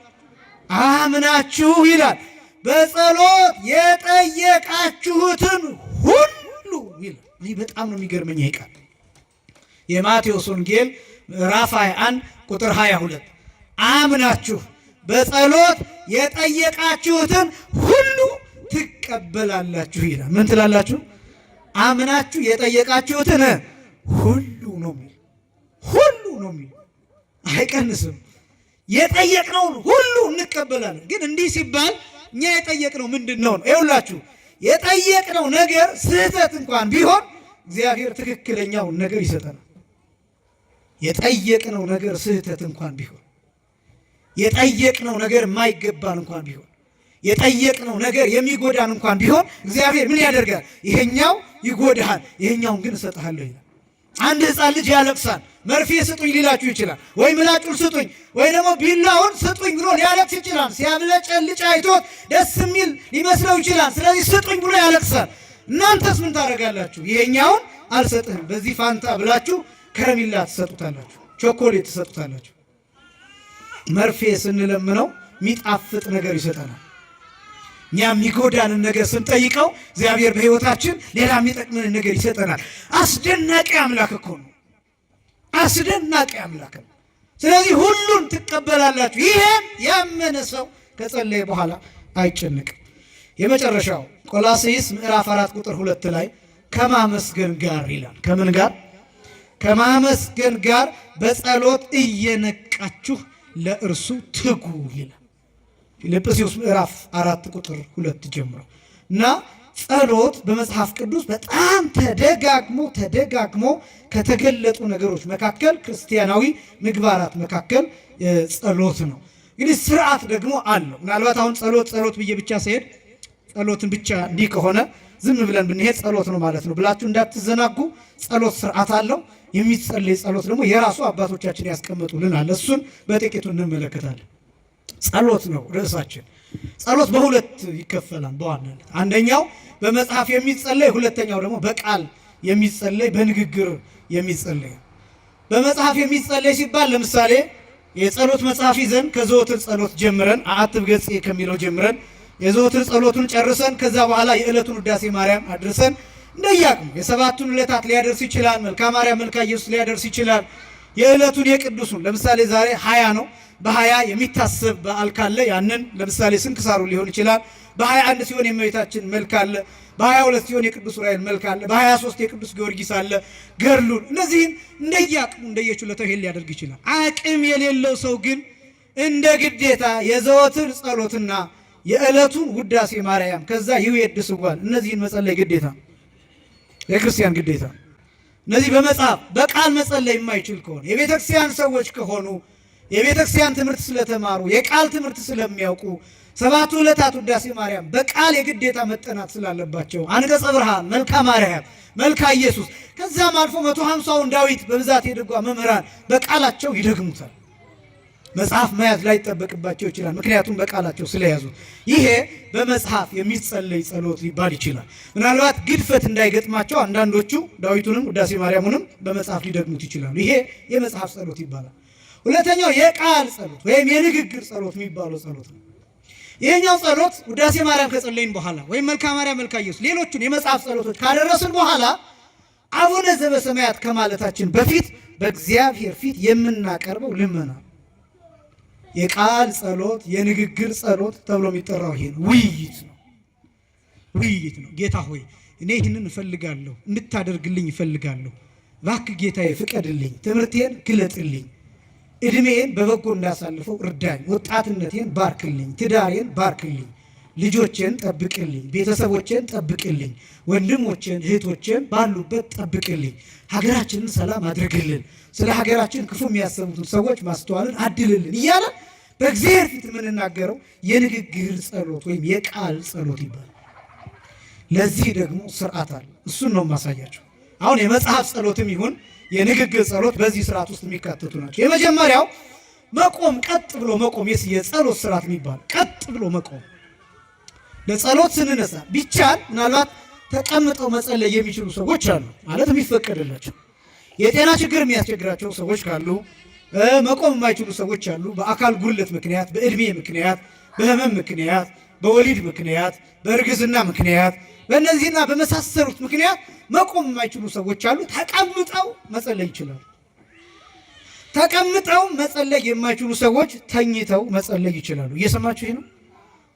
አምናችሁ ይላል። በጸሎት የጠየቃችሁትን ሁሉ ይላል። እኔ በጣም ነው የሚገርመኝ ይሄ ቃል። የማቴዎስ ወንጌል ምዕራፍ 21 ቁጥር 22 አምናችሁ በጸሎት የጠየቃችሁትን ሁሉ ትቀበላላችሁ ይላል። ምን ትላላችሁ? አምናችሁ የጠየቃችሁትን ሁሉ ነው የሚል፣ ሁሉ ነው የሚል፣ አይቀንስም። የጠየቅነውን ሁሉ እንቀበላለን። ግን እንዲህ ሲባል እኛ የጠየቅነው ምንድን ነው? ይኸውላችሁ የጠየቅነው ነገር ስህተት እንኳን ቢሆን እግዚአብሔር ትክክለኛውን ነገር ይሰጠናል። የጠየቅነው ነገር ስህተት እንኳን ቢሆን፣ የጠየቅነው ነገር የማይገባን እንኳን ቢሆን፣ የጠየቅነው ነገር የሚጎዳን እንኳን ቢሆን እግዚአብሔር ምን ያደርጋል? ይሄኛው ይጎዳሃል፣ ይሄኛውን ግን እሰጥሃለሁ ይላል። አንድ ሕፃን ልጅ ያለቅሳል። መርፌ ስጡኝ ሊላችሁ ይችላል፣ ወይ ምላጩን ስጡኝ፣ ወይ ደግሞ ቢላውን ስጡኝ ብሎ ሊያለቅስ ይችላል። ሲያብለጨልጭ አይቶት ደስ የሚል ሊመስለው ይችላል። ስለዚህ ስጡኝ ብሎ ያለቅሳል። እናንተስ ምን ታደርጋላችሁ? ይሄኛውን አልሰጥህም፣ በዚህ ፋንታ ብላችሁ ከረሚላ ትሰጡታላችሁ፣ ቾኮሌት ትሰጡታላችሁ። መርፌ ስንለምነው የሚጣፍጥ ነገር ይሰጠናል። እኛ የሚጎዳንን ነገር ስንጠይቀው እግዚአብሔር በሕይወታችን ሌላ የሚጠቅምን ነገር ይሰጠናል። አስደናቂ አምላክ እኮ ነው። አስደናቂ አምላክ ነው። ስለዚህ ሁሉን ትቀበላላችሁ። ይሄን ያመነ ሰው ከጸለየ በኋላ አይጨንቅም። የመጨረሻው ቆላስይስ ምዕራፍ 4 ቁጥር 2 ላይ ከማመስገን ጋር ይላል። ከምን ጋር? ከማመስገን ጋር በጸሎት እየነቃችሁ ለእርሱ ትጉ ይላል። ፊልጵስዩስ ምዕራፍ 4 ቁጥር 2 ጀምሮ እና ጸሎት በመጽሐፍ ቅዱስ በጣም ተደጋግሞ ከተገለጡ ነገሮች መካከል ክርስቲያናዊ ምግባራት መካከል ጸሎት ነው። እንግዲህ ስርዓት ደግሞ አለው። ምናልባት አሁን ጸሎት ብዬ ብቻ ሲሄድ ጸሎትን ብቻ እንዲህ ከሆነ ዝም ብለን ብንሄድ ጸሎት ነው ማለት ነው ብላችሁ እንዳትዘናጉ። ጸሎት ስርዓት አለው። የሚጸለይ ጸሎት ደግሞ የራሱ አባቶቻችን ያስቀመጡልን አለ። እሱን በጥቂቱ እንመለከታለን። ጸሎት ነው ርዕሳችን። ጸሎት በሁለት ይከፈላል በዋናነት። አንደኛው በመጽሐፍ የሚጸለይ፣ ሁለተኛው ደግሞ በቃል የሚጸለይ በንግግር የሚጸለይ። በመጽሐፍ የሚጸለይ ሲባል ለምሳሌ የጸሎት መጽሐፍ ይዘን ከዘወትር ጸሎት ጀምረን አትብ ገጽ ከሚለው ጀምረን የዘወትር ጸሎቱን ጨርሰን ከዛ በኋላ የዕለቱን ውዳሴ ማርያም አድርሰን እንደያቅሙ የሰባቱን ዕለታት ሊያደርስ ይችላል። መልካ ማርያም መልካ ኢየሱስ ሊያደርስ ይችላል። የዕለቱን የቅዱሱን ለምሳሌ ዛሬ 20 ነው። በ20 የሚታሰብ በዓል ካለ ያንን ለምሳሌ ስንክሳሩ ሊሆን ይችላል። በ21 ሲሆን የእመቤታችን መልክ አለ። በ22 ሲሆን የቅዱስ ዑራኤል መልክ አለ። በ23 የቅዱስ ጊዮርጊስ አለ። ገድሉን እነዚህን እንደየአቅሙ እንደየችሎታው ይሄን ሊያደርግ ይችላል። አቅም የሌለው ሰው ግን እንደ ግዴታ የዘወትር ጸሎትና የዕለቱን ውዳሴ ማርያም ከዛ ይዌድስዋል እነዚህን መጸለይ ግዴታ የክርስቲያን ግዴታ። እነዚህ በመጽሐፍ በቃል መጸለይ የማይችል ከሆነ የቤተክርስቲያን ሰዎች ከሆኑ የቤተክርስቲያን ትምህርት ስለተማሩ የቃል ትምህርት ስለሚያውቁ ሰባቱ ዕለታት ውዳሴ ማርያም በቃል የግዴታ መጠናት ስላለባቸው አንቀጸ ብርሃን፣ መልካ ማርያም፣ መልካ ኢየሱስ ከዛም አልፎ 150ውን ዳዊት በብዛት የድጓ መምህራን በቃላቸው ይደግሙታል። መጽሐፍ መያዝ ላይ ይጠበቅባቸው ይችላል። ምክንያቱም በቃላቸው ስለያዙ ይሄ በመጽሐፍ የሚጸለይ ጸሎት ሊባል ይችላል። ምናልባት ግድፈት እንዳይገጥማቸው አንዳንዶቹ ዳዊቱንም ውዳሴ ማርያሙንም በመጽሐፍ ሊደግሙት ይችላሉ። ይሄ የመጽሐፍ ጸሎት ይባላል። ሁለተኛው የቃል ጸሎት ወይም የንግግር ጸሎት የሚባለው ጸሎት ነው። ይሄኛው ጸሎት ውዳሴ ማርያም ከጸለይን በኋላ ወይም መልካ ማርያም መልካ ኢየሱስ ሌሎቹን የመጽሐፍ ጸሎቶች ካደረስን በኋላ አቡነ ዘበሰማያት ከማለታችን በፊት በእግዚአብሔር ፊት የምናቀርበው ልመና የቃል ጸሎት የንግግር ጸሎት ተብሎ የሚጠራው ይሄ ነው። ውይይት ነው። ጌታ ሆይ እኔ ይህንን እፈልጋለሁ፣ እንድታደርግልኝ እፈልጋለሁ። እባክህ ጌታዬ ፍቀድልኝ፣ ትምህርቴን ግለጥልኝ፣ እድሜዬን በበጎ እንዳሳልፈው እርዳኝ፣ ወጣትነቴን ባርክልኝ፣ ትዳሬን ባርክልኝ፣ ልጆቼን ጠብቅልኝ፣ ቤተሰቦቼን ጠብቅልኝ፣ ወንድሞቼን እህቶቼን ባሉበት ጠብቅልኝ፣ ሀገራችንን ሰላም አድርግልን፣ ስለ ሀገራችን ክፉ የሚያሰሙትን ሰዎች ማስተዋልን አድልልን እያለ በእግዚአብሔር ፊት የምንናገረው የንግግር ጸሎት ወይም የቃል ጸሎት ይባላል። ለዚህ ደግሞ ስርዓት አለ። እሱን ነው ማሳያቸው። አሁን የመጽሐፍ ጸሎትም ይሁን የንግግር ጸሎት በዚህ ስርዓት ውስጥ የሚካተቱ ናቸው። የመጀመሪያው መቆም፣ ቀጥ ብሎ መቆም የጸሎት ስርዓት የሚባል ቀጥ ብሎ መቆም። ለጸሎት ስንነሳ ቢቻል ምናልባት ተቀምጠው መጸለይ የሚችሉ ሰዎች አሉ ማለት የሚፈቀድላቸው። የጤና ችግር የሚያስቸግራቸው ሰዎች ካሉ መቆም የማይችሉ ሰዎች አሉ። በአካል ጉልት ምክንያት፣ በእድሜ ምክንያት፣ በህመም ምክንያት፣ በወሊድ ምክንያት፣ በእርግዝና ምክንያት፣ በእነዚህና በመሳሰሉት ምክንያት መቆም የማይችሉ ሰዎች አሉ። ተቀምጠው መጸለይ ይችላሉ። ተቀምጠው መጸለይ የማይችሉ ሰዎች ተኝተው መጸለይ ይችላሉ። እየሰማችሁ ነው?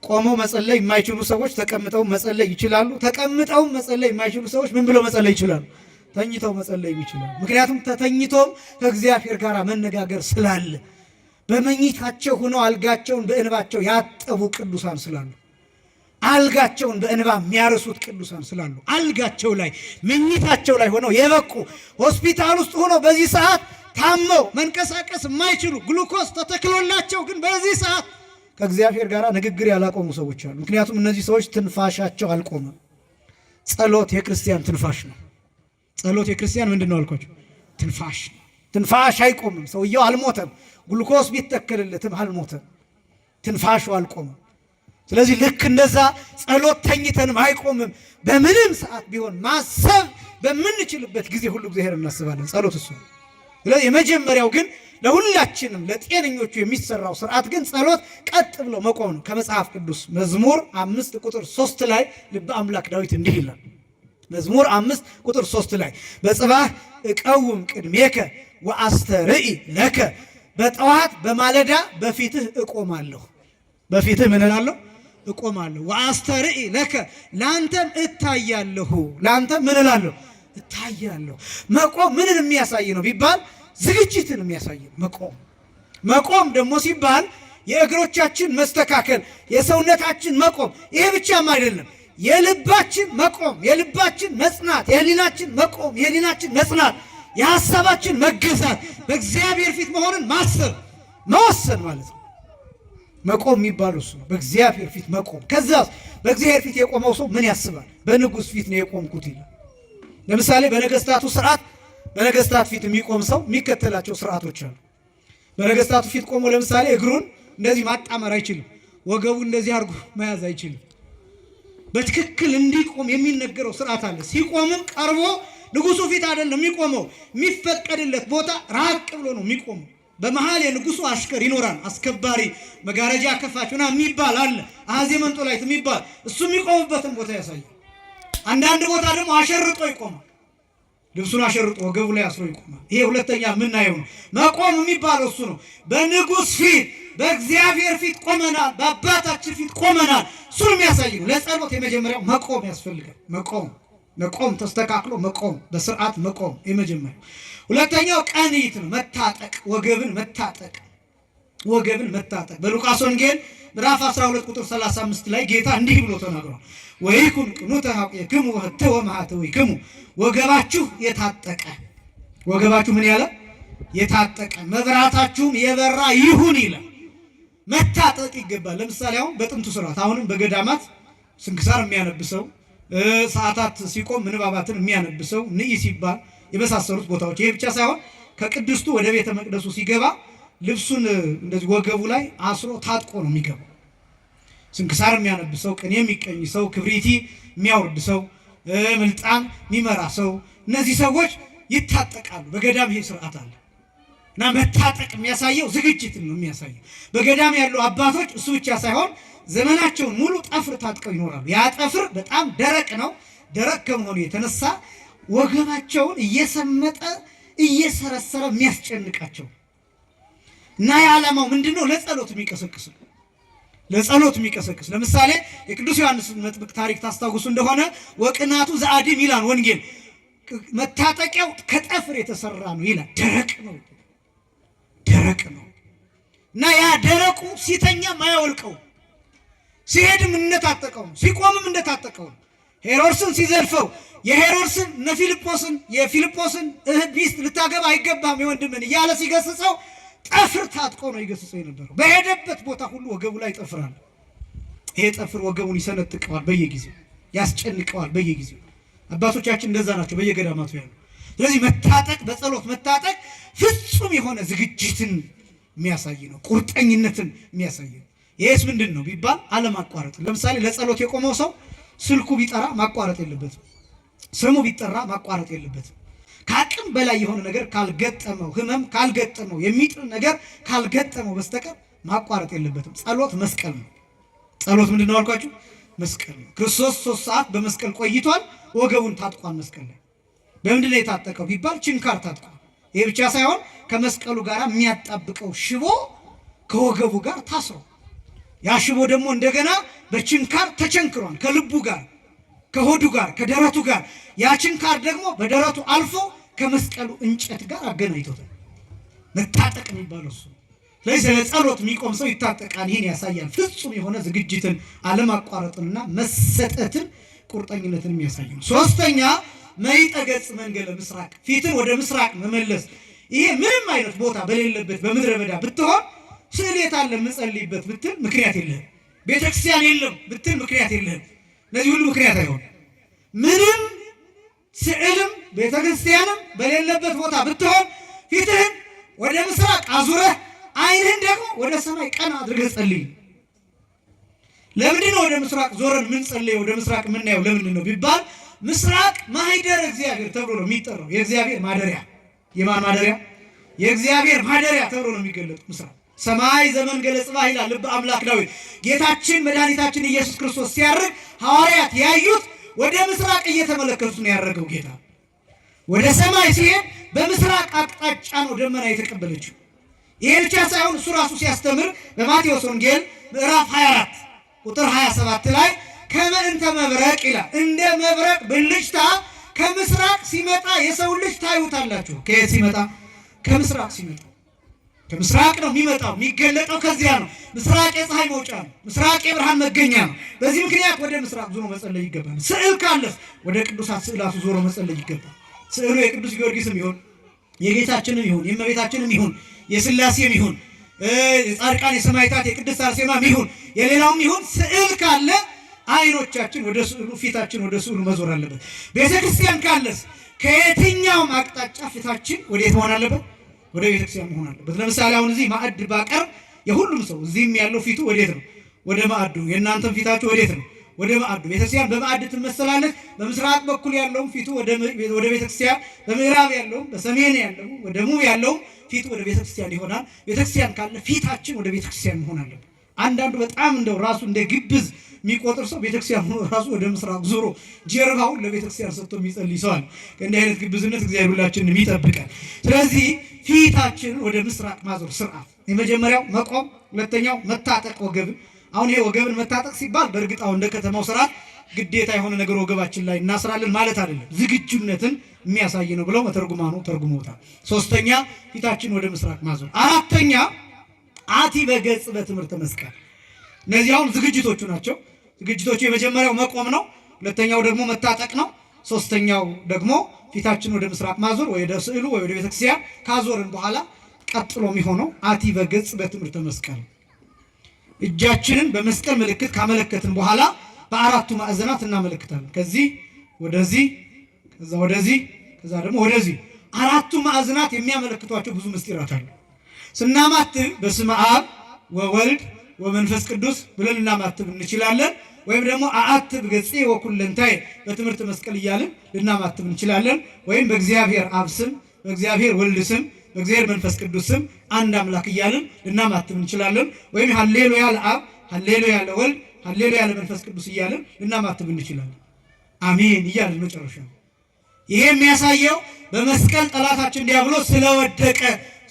ቆመው መጸለይ የማይችሉ ሰዎች ተቀምጠው መጸለይ ይችላሉ። ተቀምጠው መጸለይ የማይችሉ ሰዎች ምን ብለው መጸለይ ይችላሉ? ተኝተው መጸለይ ይችላሉ። ምክንያቱም ተተኝቶም ከእግዚአብሔር ጋር መነጋገር ስላለ፣ በመኝታቸው ሆነው አልጋቸውን በእንባቸው ያጠቡ ቅዱሳን ስላሉ፣ አልጋቸውን በእንባ የሚያርሱት ቅዱሳን ስላሉ፣ አልጋቸው ላይ መኝታቸው ላይ ሆነው የበቁ ሆስፒታል ውስጥ ሆነው በዚህ ሰዓት ታመው መንቀሳቀስ የማይችሉ ግሉኮስ ተተክሎላቸው ግን በዚህ ሰዓት ከእግዚአብሔር ጋር ንግግር ያላቆሙ ሰዎች አሉ። ምክንያቱም እነዚህ ሰዎች ትንፋሻቸው አልቆመም። ጸሎት የክርስቲያን ትንፋሽ ነው። ጸሎት የክርስቲያን ምንድን ነው አልኳቸው? ትንፋሽ ነው። ትንፋሽ አይቆምም። ሰውየው አልሞተም። ግሉኮስ ቢተከልለትም አልሞተም። ትንፋሹ አልቆምም። ስለዚህ ልክ እንደዛ ጸሎት ተኝተንም አይቆምም። በምንም ሰዓት ቢሆን ማሰብ በምንችልበት ጊዜ ሁሉ እግዚአብሔር እናስባለን። ጸሎት እሱ ነው። ስለዚህ የመጀመሪያው ግን ለሁላችንም ለጤነኞቹ የሚሰራው ስርዓት ግን ጸሎት ቀጥ ብሎ መቆም ነው። ከመጽሐፍ ቅዱስ መዝሙር 5 ቁጥር 3 ላይ ልበ አምላክ ዳዊት እንዲህ ይላል። መዝሙር 5 ቁጥር 3 ላይ በጽባህ እቀውም ቅድሜከ ወአስተርኢ ለከ፣ በጠዋት በማለዳ በፊትህ እቆማለሁ። በፊትህ ምን እላለሁ? እቆማለሁ። ወአስተርኢ ለከ፣ ለአንተም እታያለሁ። ለአንተም ምን እላለሁ? እታያለሁ። መቆም ምንን የሚያሳይ ነው ቢባል ዝግጅትን የሚያሳይ ነው። መቆም ደግሞ ሲባል የእግሮቻችን መስተካከል፣ የሰውነታችን መቆም፣ ይሄ ብቻም አይደለም። የልባችን መቆም፣ የልባችን መጽናት፣ የህሊናችን መቆም፣ የህሊናችን መጽናት፣ የሐሳባችን መገዛት፣ በእግዚአብሔር ፊት መሆንን ማሰብ መወሰን ማለት ነው። መቆም የሚባለው እሱ ነው። በእግዚአብሔር ፊት መቆም። ከዛ በእግዚአብሔር ፊት የቆመው ሰው ምን ያስባል? በንጉሥ ፊት ነው የቆምኩት ይላል። ለምሳሌ በነገስታቱ ስርዓት በነገስታት ፊት የሚቆም ሰው የሚከተላቸው ስርዓቶች አሉ። በነገስታቱ ፊት ቆሞ ለምሳሌ እግሩን እንደዚህ ማጣመር አይችልም። ወገቡ እንደዚህ አድርጎ መያዝ አይችልም። በትክክል እንዲቆም የሚነገረው ስርዓት አለ። ሲቆምም ቀርቦ ንጉሱ ፊት አይደለም የሚቆመው። የሚፈቀድለት ቦታ ራቅ ብሎ ነው የሚቆመው። በመሃል የንጉሱ አሽከር ይኖራል፣ አስከባሪ፣ መጋረጃ ከፋች ምናምን የሚባል አለ፣ አዜ መንጦላይት የሚባል እሱ የሚቆምበትን ቦታ ያሳያል። አንዳንድ ቦታ ደግሞ አሸርጦ ይቆማል። ልብሱን አሸርጦ ወገቡ ላይ አስሮ ይቆማል። ይሄ ሁለተኛ የምናየው ነው። መቆም የሚባለው እሱ ነው። በንጉሥ ፊት በእግዚአብሔር ፊት ቆመናል፣ በአባታችን ፊት ቆመናል። እሱን የሚያሳይ ነው። ለጸሎት የመጀመሪያው መቆም ያስፈልጋል። መቆም ተስተካክሎ መቆም፣ በስርዓት መቆም የመጀመሪያው። ሁለተኛው ቀንይት ነው፣ መታጠቅ፣ ወገብን መታጠቅ። በሉቃስ ወንጌል ምዕራፍ 12 ቁጥር 35 ላይ ጌታ እንዲህ ብሎ ተናግሯል። ወይኩን ቅኑተ ኀቁክሙ ወህትወ መኃተዊክሙ፣ ወገባችሁ የታጠቀ። ወገባችሁ ምን ያለ? የታጠቀ፣ መብራታችሁም የበራ ይሁን ይላል። መታጠቅ ይገባል። ለምሳሌ አሁን በጥንቱ ስርዓት አሁንም በገዳማት ስንክሳር የሚያነብሰው ሰዓታት ሲቆም ምንባባትን የሚያነብሰው ንኢ ሲባል የመሳሰሉት ቦታዎች። ይሄ ብቻ ሳይሆን ከቅድስቱ ወደ ቤተ መቅደሱ ሲገባ ልብሱን እንደዚህ ወገቡ ላይ አስሮ ታጥቆ ነው የሚገባው። ስንክሳር የሚያነብ ሰው፣ ቅኔ የሚቀኝ ሰው፣ ክብሪቲ የሚያወርድ ሰው፣ ምልጣን የሚመራ ሰው፣ እነዚህ ሰዎች ይታጠቃሉ። በገዳም ይሄ ስርዓት አለ እና መታጠቅ የሚያሳየው ዝግጅትን ነው የሚያሳየው። በገዳም ያሉ አባቶች እሱ ብቻ ሳይሆን ዘመናቸውን ሙሉ ጠፍር ታጥቀው ይኖራሉ። ያ ጠፍር በጣም ደረቅ ነው። ደረቅ ከመሆኑ የተነሳ ወገባቸውን እየሰመጠ እየሰረሰረ የሚያስጨንቃቸው እና የዓላማው ምንድነው? ለጸሎት የሚቀሰቅስ ለምሳሌ የቅዱስ ዮሐንስ መጥምቅ ታሪክ ታስታውሱ እንደሆነ ወቅናቱ ዘአዲም ይላል ወንጌል። መታጠቂያው ከጠፍር የተሰራ ነው ይላል። ደረቅ ነው እና ያ ደረቁ ሲተኛም አያወልቀው፣ ሲሄድም እንደታጠቀው፣ ሲቆምም እንደታጠቀው። ሄሮድስን ሲዘልፈው የሄሮድስን የፊልጶስን እህት ሚስት ልታገባ አይገባም የወንድምን እያለ ሲገስጸው ጠፍር ታጥቆ ነው ይገስጸው የነበረው። በሄደበት ቦታ ሁሉ ወገቡ ላይ ጠፍራል። ይሄ ጠፍር ወገቡን ይሰነጥቀዋል፣ በየጊዜው ያስጨንቀዋል። በየጊዜው አባቶቻችን እንደዛ ናቸው በየገዳማቱ ያሉ። ስለዚህ መታጠቅ፣ በጸሎት መታጠቅ ፍጹም የሆነ ዝግጅትን የሚያሳይ ነው፣ ቁርጠኝነትን የሚያሳይ ነው። ይሄስ ምንድን ነው ቢባል አለማቋረጥ። ለምሳሌ ለጸሎት የቆመው ሰው ስልኩ ቢጠራ ማቋረጥ የለበትም። ስሙ ቢጠራ ማቋረጥ የለበትም። ከአቅም በላይ የሆነ ነገር ካልገጠመው፣ ህመም ካልገጠመው፣ የሚጥል ነገር ካልገጠመው በስተቀር ማቋረጥ የለበትም። ጸሎት መስቀል ነው። ጸሎት ምንድን ነው አልኳችሁ? መስቀል ነው። ክርስቶስ 3 ሰዓት በመስቀል ቆይቷል። ወገቡን ታጥቋል። መስቀል ላይ በምንድን ነው የታጠቀው ቢባል ችንካር ታጥቋል። ይሄ ብቻ ሳይሆን ከመስቀሉ ጋር የሚያጣብቀው ሽቦ ከወገቡ ጋር ታስሮ፣ ያ ሽቦ ደግሞ እንደገና በችንካር ተቸንክሯል። ከልቡ ጋር፣ ከሆዱ ጋር፣ ከደረቱ ጋር። ያ ችንካር ደግሞ በደረቱ አልፎ ከመስቀሉ እንጨት ጋር አገናኝቶታል። መታጠቅ የሚባለው እሱ። ስለዚህ ለጸሎት የሚቆም ሰው ይታጠቃል። ይህን ያሳያል። ፍጹም የሆነ ዝግጅትን፣ አለማቋረጥንና መሰጠትን፣ ቁርጠኝነትን የሚያሳይ ነው። ሶስተኛ መይጠገጽ መንገለ ምስራቅ፣ ፊትን ወደ ምስራቅ መመለስ። ይሄ ምንም አይነት ቦታ በሌለበት በምድረ በዳ ብትሆን ስዕል የት አለ የምጸልይበት ብትል ምክንያት የለህም። ቤተክርስቲያን የለም ብትል ምክንያት የለህም። እነዚህ ሁሉ ምክንያት አይሆን። ምንም ስዕልም ቤተክርስቲያንም በሌለበት ቦታ ብትሆን ፊትህን ወደ ምስራቅ አዙረህ ዓይንህን ደግሞ ወደ ሰማይ ቀና አድርገህ ጸልይ። ለምንድን ነው ወደ ምስራቅ ዞረን ምን ጸልየው ወደ ምስራቅ የምናየው ለምንድን ነው ቢባል ምስራቅ ማኅደረ እግዚአብሔር ተብሎ ነው የሚጠራው። የእግዚአብሔር ማደሪያ። የማን ማደሪያ? የእግዚአብሔር ማደሪያ ተብሎ ነው የሚገለጠው ምስራቅ። ሰማይ ዘመን ገለጽባ ይላል ልበ አምላክ ዳዊት። ጌታችን መድኃኒታችን ኢየሱስ ክርስቶስ ሲያርግ ሐዋርያት ያዩት ወደ ምስራቅ እየተመለከቱ ነው ያረገው። ጌታ ወደ ሰማይ ሲሄድ በምስራቅ አቅጣጫ ነው ደመና የተቀበለችው። ይሄ ብቻ ሳይሆን እሱ ራሱ ሲያስተምር በማቴዎስ ወንጌል ምዕራፍ 24 ቁጥር 27 ላይ ከመእንተ መብረቅ ይላል፣ እንደ መብረቅ ብልጭታ ከምስራቅ ሲመጣ የሰው ልጅ ታዩታላችሁ። ከየት ሲመጣ? ከምስራቅ ሲመጣ። ከምስራቅ ነው የሚመጣው፣ የሚገለጠው ከዚያ ነው። ምስራቅ የፀሐይ መውጫ ነው። ምስራቅ የብርሃን መገኛ ነው። በዚህ ምክንያት ወደ ምስራቅ ዞሮ መጸለይ ይገባል። ስዕል ካለስ ወደ ቅዱሳት ስዕላቱ ዞሮ መጸለይ ይገባል። ስዕሉ የቅዱስ ጊዮርጊስም ይሁን የጌታችንም ይሁን የእመቤታችንም ይሁን የሥላሴም ይሁን የጻድቃን የሰማዕታት የቅድስት አርሴማም ይሁን የሌላውም ይሁን ስዕል ካለ አይኖቻችን ወደ ስዕሉ፣ ፊታችን ወደ ስዕሉ መዞር አለበት። ቤተክርስቲያን ካለስ ከየትኛውም አቅጣጫ ፊታችን ወዴት መሆን አለበት? ወደ ቤተክርስቲያን መሆን አለበት። ለምሳሌ አሁን እዚህ ማዕድ ባቀርብ የሁሉም ሰው እዚህም ያለው ፊቱ ወዴት ነው? ወደ ማዕዱ። የእናንተም ፊታችሁ ወዴት ነው? ወደ ማዕዱ። ቤተክርስቲያን በማዕድ ትመሰላለች። በምስራቅ በኩል ያለውም ፊቱ ወደ ቤተክርስቲያን፣ በምዕራብ ያለውም፣ በሰሜን ያለውም፣ ወደ ደቡብ ያለውም ፊቱ ወደ ቤተክርስቲያን ይሆናል። ቤተክርስቲያን ካለ ፊታችን ወደ ቤተክርስቲያን መሆን አለበት። አንዳንዱ በጣም እንደው ራሱ እንደ ግብዝ የሚቆጥር ሰው ቤተክርስቲያን ራሱ ወደ ምስራቅ ዞሮ ጀርባውን ለቤተክርስቲያን ሰጥቶ የሚጸልይ ሰው አለ። ከእንዲህ አይነት ግብዝነት እግዚአብሔር ሁላችንን ይጠብቃል። ስለዚህ ፊታችንን ወደ ምስራቅ ማዞር ስርዓት፣ የመጀመሪያው መቆም፣ ሁለተኛው መታጠቅ ወገብን። አሁን ይሄ ወገብን መታጠቅ ሲባል በእርግጥ አሁን እንደ ከተማው ስርዓት ግዴታ የሆነ ነገር ወገባችን ላይ እናስራለን ማለት አይደለም። ዝግጁነትን የሚያሳይ ነው ብለው መተርጉማኑ ተርጉመውታል። ሶስተኛ ፊታችን ወደ ምስራቅ ማዞር። አራተኛ አቲ በገጽ በትምህርተ መስቀል። እነዚህ አሁን ዝግጅቶቹ ናቸው። ዝግጅቶቹ የመጀመሪያው መቆም ነው። ሁለተኛው ደግሞ መታጠቅ ነው። ሶስተኛው ደግሞ ፊታችን ወደ ምስራቅ ማዞር ወደ ስዕሉ ወይ ወደ ቤተክርስቲያን ካዞርን በኋላ ቀጥሎ የሚሆነው አቲ በገጽ በትምህርተ መስቀል። እጃችንን በመስቀል ምልክት ካመለከትን በኋላ በአራቱ ማዕዘናት እናመለክታለን። ከዚህ ወደዚህ፣ ከዛ ወደዚህ፣ ከዛ ደግሞ ወደዚህ። አራቱ ማዕዘናት የሚያመለክቷቸው ብዙ ምስጢራት አሉ። ስናማትብ በስመ አብ ወወልድ ወመንፈስ ቅዱስ ብለን እናማትብ እንችላለን። ወይም ደግሞ አአትብ ገጽ ወኩለንታይ በትምህርተ መስቀል እያልን ልናማትብ እንችላለን። ወይም በእግዚአብሔር አብ ስም፣ በእግዚአብሔር ወልድ ስም፣ በእግዚአብሔር መንፈስ ቅዱስ ስም አንድ አምላክ እያልን ልናማትብ እንችላለን። ወይም ሃሌሉያ ለአብ፣ ሃሌሉያ ለወልድ፣ ሃሌሉያ ለመንፈስ ቅዱስ እያልን ልናማትብ እንችላለን። አሜን እያልን መጨረሻ። ይሄ የሚያሳየው በመስቀል ጠላታችን ዲያብሎስ ስለወደቀ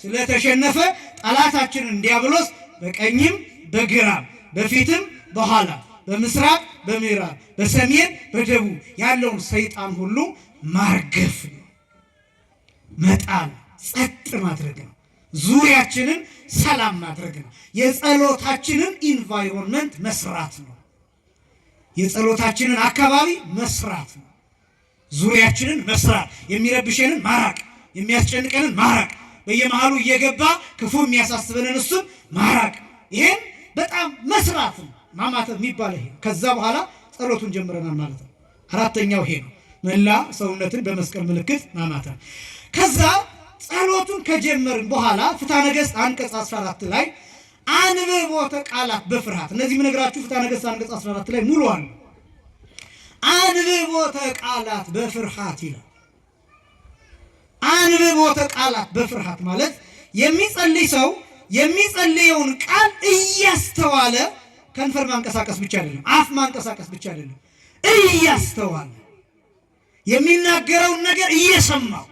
ስለተሸነፈ ጠላታችንን ዲያብሎስ በቀኝም በግራም በፊትም በኋላ በምስራቅ በምዕራብ በሰሜን በደቡብ ያለውን ሰይጣን ሁሉ ማርገፍ ነው፣ መጣል፣ ጸጥ ማድረግ ነው። ዙሪያችንን ሰላም ማድረግ ነው። የጸሎታችንን ኢንቫይሮንመንት መስራት ነው። የጸሎታችንን አካባቢ መስራት ነው። ዙሪያችንን መስራት፣ የሚረብሸንን ማራቅ፣ የሚያስጨንቀንን ማራቅ፣ በየመሃሉ እየገባ ክፉ የሚያሳስበንን እሱን ማራቅ። ይሄን በጣም መስራት ነው ማማተብ የሚባለው ይሄ። ከዛ በኋላ ጸሎቱን ጀምረናል ማለት ነው። አራተኛው ይሄ ነው፣ መላ ሰውነትን በመስቀል ምልክት ማማተብ። ከዛ ጸሎቱን ከጀመርን በኋላ ፍትሐ ነገሥት አንቀጽ 14 ላይ አንብቦተ ቃላት በፍርሃት፣ እነዚህ የምነግራችሁ ፍትሐ ነገሥት አንቀጽ 14 ላይ ሙሉ አለ። አንብቦተ ቃላት በፍርሃት ይላል። አንብቦተ ቃላት በፍርሃት ማለት የሚጸልይ ሰው የሚጸልየውን ቃል እያስተዋለ፣ ከንፈር ማንቀሳቀስ ብቻ አይደለም፣ አፍ ማንቀሳቀስ ብቻ አይደለም፣ እያስተዋለ የሚናገረውን ነገር እየሰማው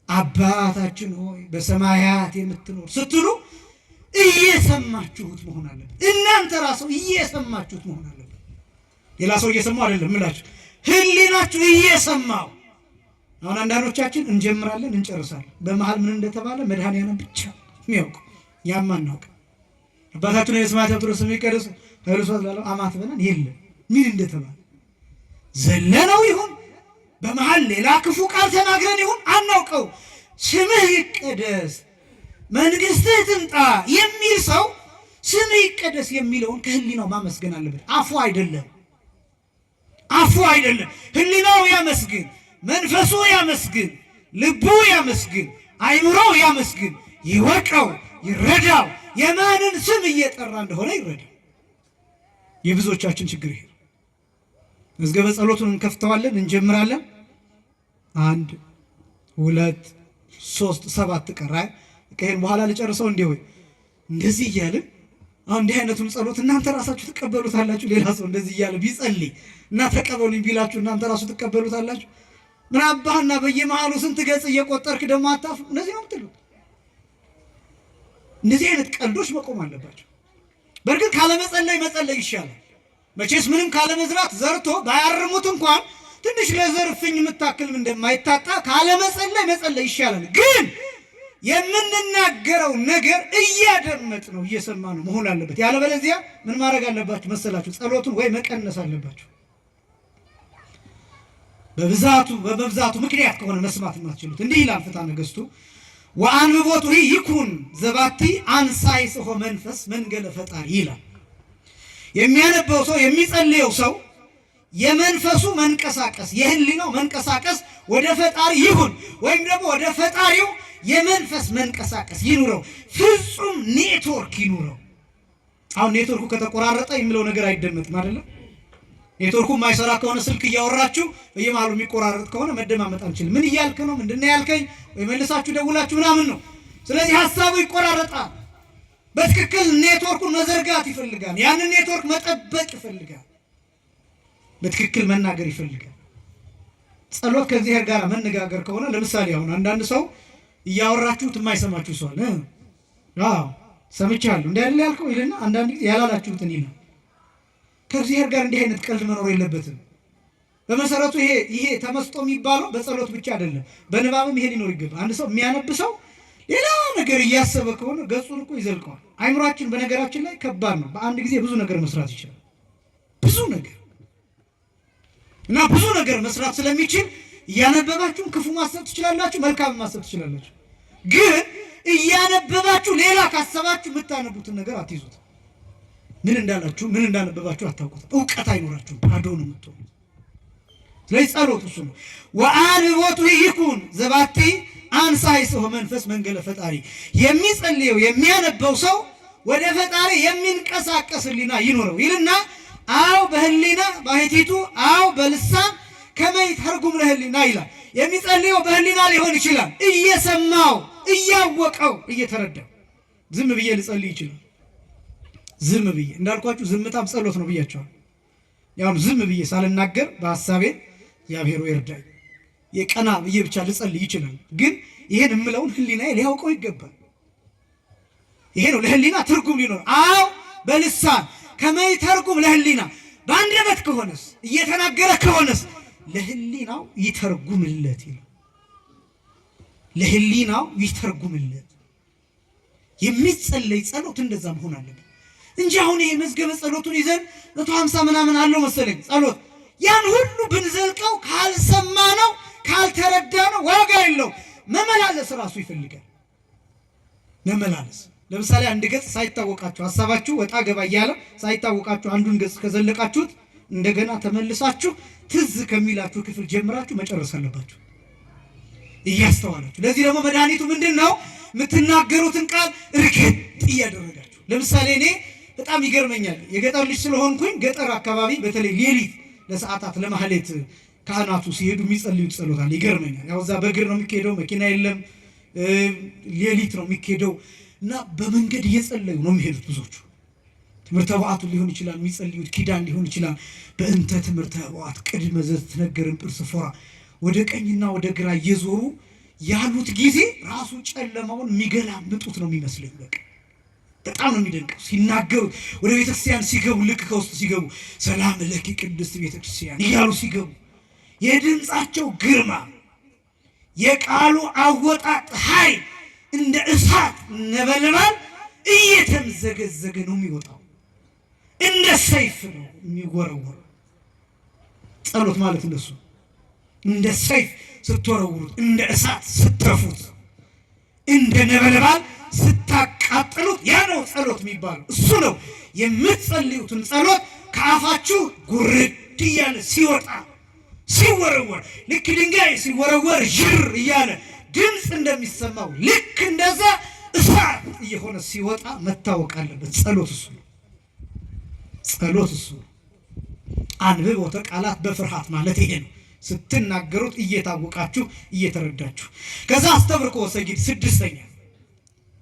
አባታችን ሆይ በሰማያት የምትኖር ስትሉ እየሰማችሁት መሆን አለበት። እናንተ ራሱ እየሰማችሁት መሆን አለበት። ሌላ ሰው እየሰማው አይደለም እምላችሁ፣ ህሊናችሁ እየሰማው። አሁን አንዳንዶቻችን እንጀምራለን እንጨርሳለን፣ በመሃል ምን እንደተባለ መድኃኒዓለም ብቻ የሚያውቅ ያማ እናውቅ። አባታችን የሰማያት የምትኖር ስምህ ይቀደስ ተብሎ ላለው አማት በለን የለም ምን እንደተባለ ዘለነው ይሁን በመሃል ሌላ ክፉ ቃል ተናግረን ይሁን አናውቀው። ስምህ ይቀደስ መንግስትህ ትምጣ የሚል ሰው ስምህ ይቀደስ የሚለውን ከህሊናው ማመስገን አለበት። አፉ አይደለም፣ ህሊናው ያመስግን፣ መንፈሱ ያመስግን፣ ልቡ ያመስግን፣ አይምሮው ያመስግን፣ ይወቀው፣ ይረዳው። የማንን ስም እየጠራ እንደሆነ ይረዳው። የብዙዎቻችን ችግር ይሄ። መዝገበ ጸሎቱን እንከፍተዋለን፣ እንጀምራለን። 1 2 3 7 ቀራ። ከይሄን በኋላ ልጨርሰው እንዴ ወይ እንደዚህ እያልን አሁን እንዲህ አይነቱን ጸሎት እናንተ ራሳችሁ ትቀበሉታላችሁ? ሌላ ሰው እንደዚህ እያለ ቢጸልይ እና ተቀበሉኝ ቢላችሁ እናንተ ራሱ ትቀበሉታላችሁ? ምን አባህና በየመሃሉ ስንት ገጽ እየቆጠርክ ደግሞ አታፍ እንደዚህ ነው የምትሉት? እንደዚህ አይነት ቀልዶች መቆም አለባቸው። በእርግጥ ካለመጸለይ መጸለይ ይሻላል። መቼስ ምንም ካለመዝራት ዘርቶ ባያርሙት እንኳን ትንሽ ለዘር እፍኝ የምታክልም እንደማይታጣ ካለመጸለይ መጸለይ ይሻላል። ግን የምንናገረው ነገር እያደመጥ ነው እየሰማ ነው መሆን አለበት። ያለበለዚያ ምን ማድረግ አለባችሁ መሰላችሁ? ጸሎቱን ወይ መቀነስ አለባችሁ። በመብዛቱ ምክንያት ከሆነ መስማት የማትችሉት እንዲህ ይላል ፍትሐ ነገሥቱ ወአንብቦቱ ይኩን ዘባቲ አንሳይስሖ መንፈስ መንገለ ፈጣሪ ይላል። የሚያነበው ሰው የሚጸልየው ሰው የመንፈሱ መንቀሳቀስ የህሊናው መንቀሳቀስ ወደ ፈጣሪ ይሁን፣ ወይም ደግሞ ወደ ፈጣሪው የመንፈስ መንቀሳቀስ ይኑረው። ፍጹም ኔትወርክ ይኑረው። አሁን ኔትወርኩ ከተቆራረጠ የሚለው ነገር አይደመጥም አይደለም። ኔትወርኩ የማይሰራ ከሆነ ስልክ እያወራችሁ በየመሃሉ የሚቆራረጥ ከሆነ መደማመጥ አንችልም። ምን እያልክ ነው? ምንድነው ያልከኝ? ወይ መልሳችሁ ደውላችሁ ምናምን ነው። ስለዚህ ሐሳቡ ይቆራረጣል። በትክክል ኔትወርኩን መዘርጋት ይፈልጋል። ያንን ኔትወርክ መጠበቅ ይፈልጋል። በትክክል መናገር ይፈልጋል። ጸሎት ከእግዚአብሔር ጋር መነጋገር ከሆነ ለምሳሌ አሁን አንዳንድ ሰው እያወራችሁት የማይሰማችሁ ሰው አለ። አዎ ሰምቻለሁ እንዴ አይደል ያልከው ይልና አንዳንድ ጊዜ ያላላችሁትን ይላል። ከእግዚአብሔር ጋር እንዲህ አይነት ቀልድ መኖር የለበትም። በመሰረቱ ይሄ ተመስጦ የሚባለው በጸሎት ብቻ አይደለም፣ በንባብም ይሄ ሊኖር ይገባል። አንድ ሰው የሚያነብ ሰው ሌላ ነገር እያሰበ ከሆነ ገጹን እኮ ይዘልቀዋል። አይምሯችን በነገራችን ላይ ከባድ ነው። በአንድ ጊዜ ብዙ ነገር መስራት ይችላል። ብዙ ነገር መስራት ስለሚችል እያነበባችሁም ክፉ ማሰብ ትችላላችሁ፣ መልካም ማሰብ ትችላላችሁ። ግን እያነበባችሁ ሌላ ካሰባችሁ የምታነቡትን ነገር አትይዙት። ምን እንዳላችሁ ምን እንዳነበባችሁ አታውቁት። እውቀት አይኖራችሁም፣ ባዶ ነው የምትሆኑ። ስለዚህ ጸሎት እሱ ነው። ወአንብቦቱ ይኩን ዘባቲ አንሳይስሖ መንፈስ መንገለ ፈጣሪ። የሚጸልየው የሚያነበው ሰው ወደ ፈጣሪ የሚንቀሳቀስ ህሊና ይኖረው ይልና አው በህሊና ባሕቲቱ አው በልሳን ከመ ይተርጉም ለህሊና ይላል። የሚጸልየው በህሊና ሊሆን ይችላል፣ እየሰማው እያወቀው እየተረዳው። ዝም ብዬ ልጸልይ ይችላል። ዝም ብዬ እንዳልኳችሁ ዝምታም ጸሎት ነው ብያቸዋል። ያው ዝም ብዬ ሳልናገር በሐሳቤ እግዚአብሔር ይርዳኝ የቀና ብዬ ብቻ ልጸልይ ይችላል። ግን ይሄን የምለውን ህሊናዬ ሊያውቀው ይገባል። ይሄ ነው ለህሊና ትርጉም ሊኖር። አው በልሳን ከመ ይተርጉም ለህሊና፣ በአንደበት ከሆነስ እየተናገረ ከሆነስ ለህሊናው ይተርጉምለት ይላል። ለህሊናው ይተርጉምለት። የሚጸለይ ጸሎት እንደዛ መሆን አለበት እንጂ አሁን ይሄ መዝገበ ጸሎቱን ይዘን 150 ምናምን አለው መሰለኝ ጸሎት ያን ሁሉ ብንዘልቀው ካልሰማ ነው ካልተረዳ ነው ዋጋ የለው። መመላለስ ራሱ ይፈልጋል። መመላለስ ለምሳሌ አንድ ገጽ ሳይታወቃችሁ ሐሳባችሁ ወጣ ገባ እያለ ሳይታወቃችሁ አንዱን ገጽ ከዘለቃችሁት እንደገና ተመልሳችሁ ትዝ ከሚላችሁ ክፍል ጀምራችሁ መጨረስ አለባችሁ እያስተዋላችሁ። ለዚህ ደግሞ መድኃኒቱ ምንድነው? የምትናገሩትን ቃል እርግጥ እያደረጋችሁ። ለምሳሌ እኔ በጣም ይገርመኛል። የገጠር ልጅ ስለሆንኩኝ ገጠር አካባቢ በተለይ ሌሊት ለሰዓታት ለማህሌት ካህናቱ ሲሄዱ የሚጸልዩት ጸሎት አለ። ይገርመኛል። ያው እዛ በእግር ነው የሚካሄደው፣ መኪና የለም፣ ሌሊት ነው የሚካሄደው እና በመንገድ እየጸለዩ ነው የሚሄዱት ብዙዎቹ። ትምህርተ ኅቡዓቱ ሊሆን ይችላል የሚጸልዩት፣ ኪዳን ሊሆን ይችላል። በእንተ ትምህርተ ኅቡዓት ቅድመ ዘትነገርን ጵርስፎራ ወደ ቀኝና ወደ ግራ እየዞሩ ያሉት ጊዜ ራሱ ጨለማውን የሚገላምጡት ነው የሚመስለኝ። በጣም ነው የሚደንቀው ሲናገሩት። ወደ ቤተክርስቲያን ሲገቡ ልክ ከውስጥ ሲገቡ ሰላም ለኪ ቅድስት ቤተክርስቲያን እያሉ ሲገቡ የድምፃቸው ግርማ፣ የቃሉ አወጣጥ ኃይል እንደ እሳት ነበልባል እየተምዘገዘገ ነው የሚወጣው። እንደ ሰይፍ ነው የሚወረወረው። ጸሎት ማለት እንደሱ እንደ ሰይፍ ስትወረውሩት፣ እንደ እሳት ስትተፉት፣ እንደ ነበልባል ስታቃጥሉት፣ ያ ነው ጸሎት የሚባለው። እሱ ነው የምትጸልዩትን ጸሎት ከአፋችሁ ጉርድ እያለ ሲወጣ ሲወረወር፣ ልክ ድንጋይ ሲወረወር ዥር እያለ ድምፅ እንደሚሰማው ልክ እንደዛ እሳት እየሆነ ሲወጣ መታወቅ አለበት። ጸሎት እሱ ነው። ጸሎት እሱ ነው። አንብቦተ ቃላት በፍርሃት ማለት ይሄ ነው። ስትናገሩት እየታወቃችሁ እየተረዳችሁ። ከዛ አስተብርኮ ሰጊድ ስድስተኛ።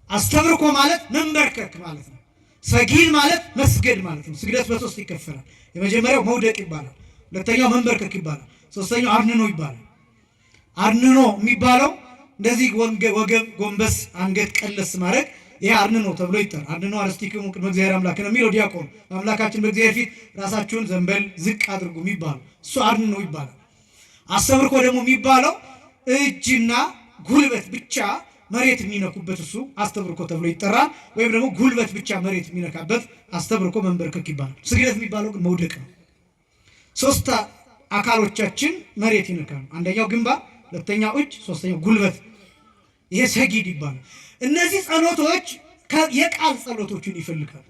አስተብርኮ ማለት መንበርከክ ማለት ነው። ሰጊድ ማለት መስገድ ማለት ነው። ስግደት በሶስት ይከፈላል። የመጀመሪያው መውደቅ ይባላል። ሁለተኛው መንበርከክ ይባላል። ሶስተኛው አርንኖ ይባላል። አርንኖ የሚባለው እንደዚህ ወገብ ጎንበስ አንገት ቀለስ ማድረግ፣ ይሄ አርንኖ ተብሎ ይጠራል። አርንኖ አርስቲክሙ ቅድመ እግዚአብሔር አምላክ ነው የሚለው ዲያቆን። አምላካችን በእግዚአብሔር ፊት ራሳችሁን ዘንበል ዝቅ አድርጉ የሚባለው እሱ አርንኖ ይባላል። አስተብርኮ ደግሞ የሚባለው እጅና ጉልበት ብቻ መሬት የሚነኩበት እሱ አስተብርኮ ተብሎ ይጠራል። ወይም ደግሞ ጉልበት ብቻ መሬት የሚነካበት አስተብርኮ መንበርከክ ይባላል። ስግደት የሚባለው ግን መውደቅ ነው። ሶስት አካሎቻችን መሬት ይነካሉ። አንደኛው ግንባር፣ ሁለተኛው እጅ፣ ሶስተኛው ጉልበት። ይሄ ሰጊድ ይባላል። እነዚህ ጸሎቶች የቃል ጸሎቶችን ይፈልጋሉ።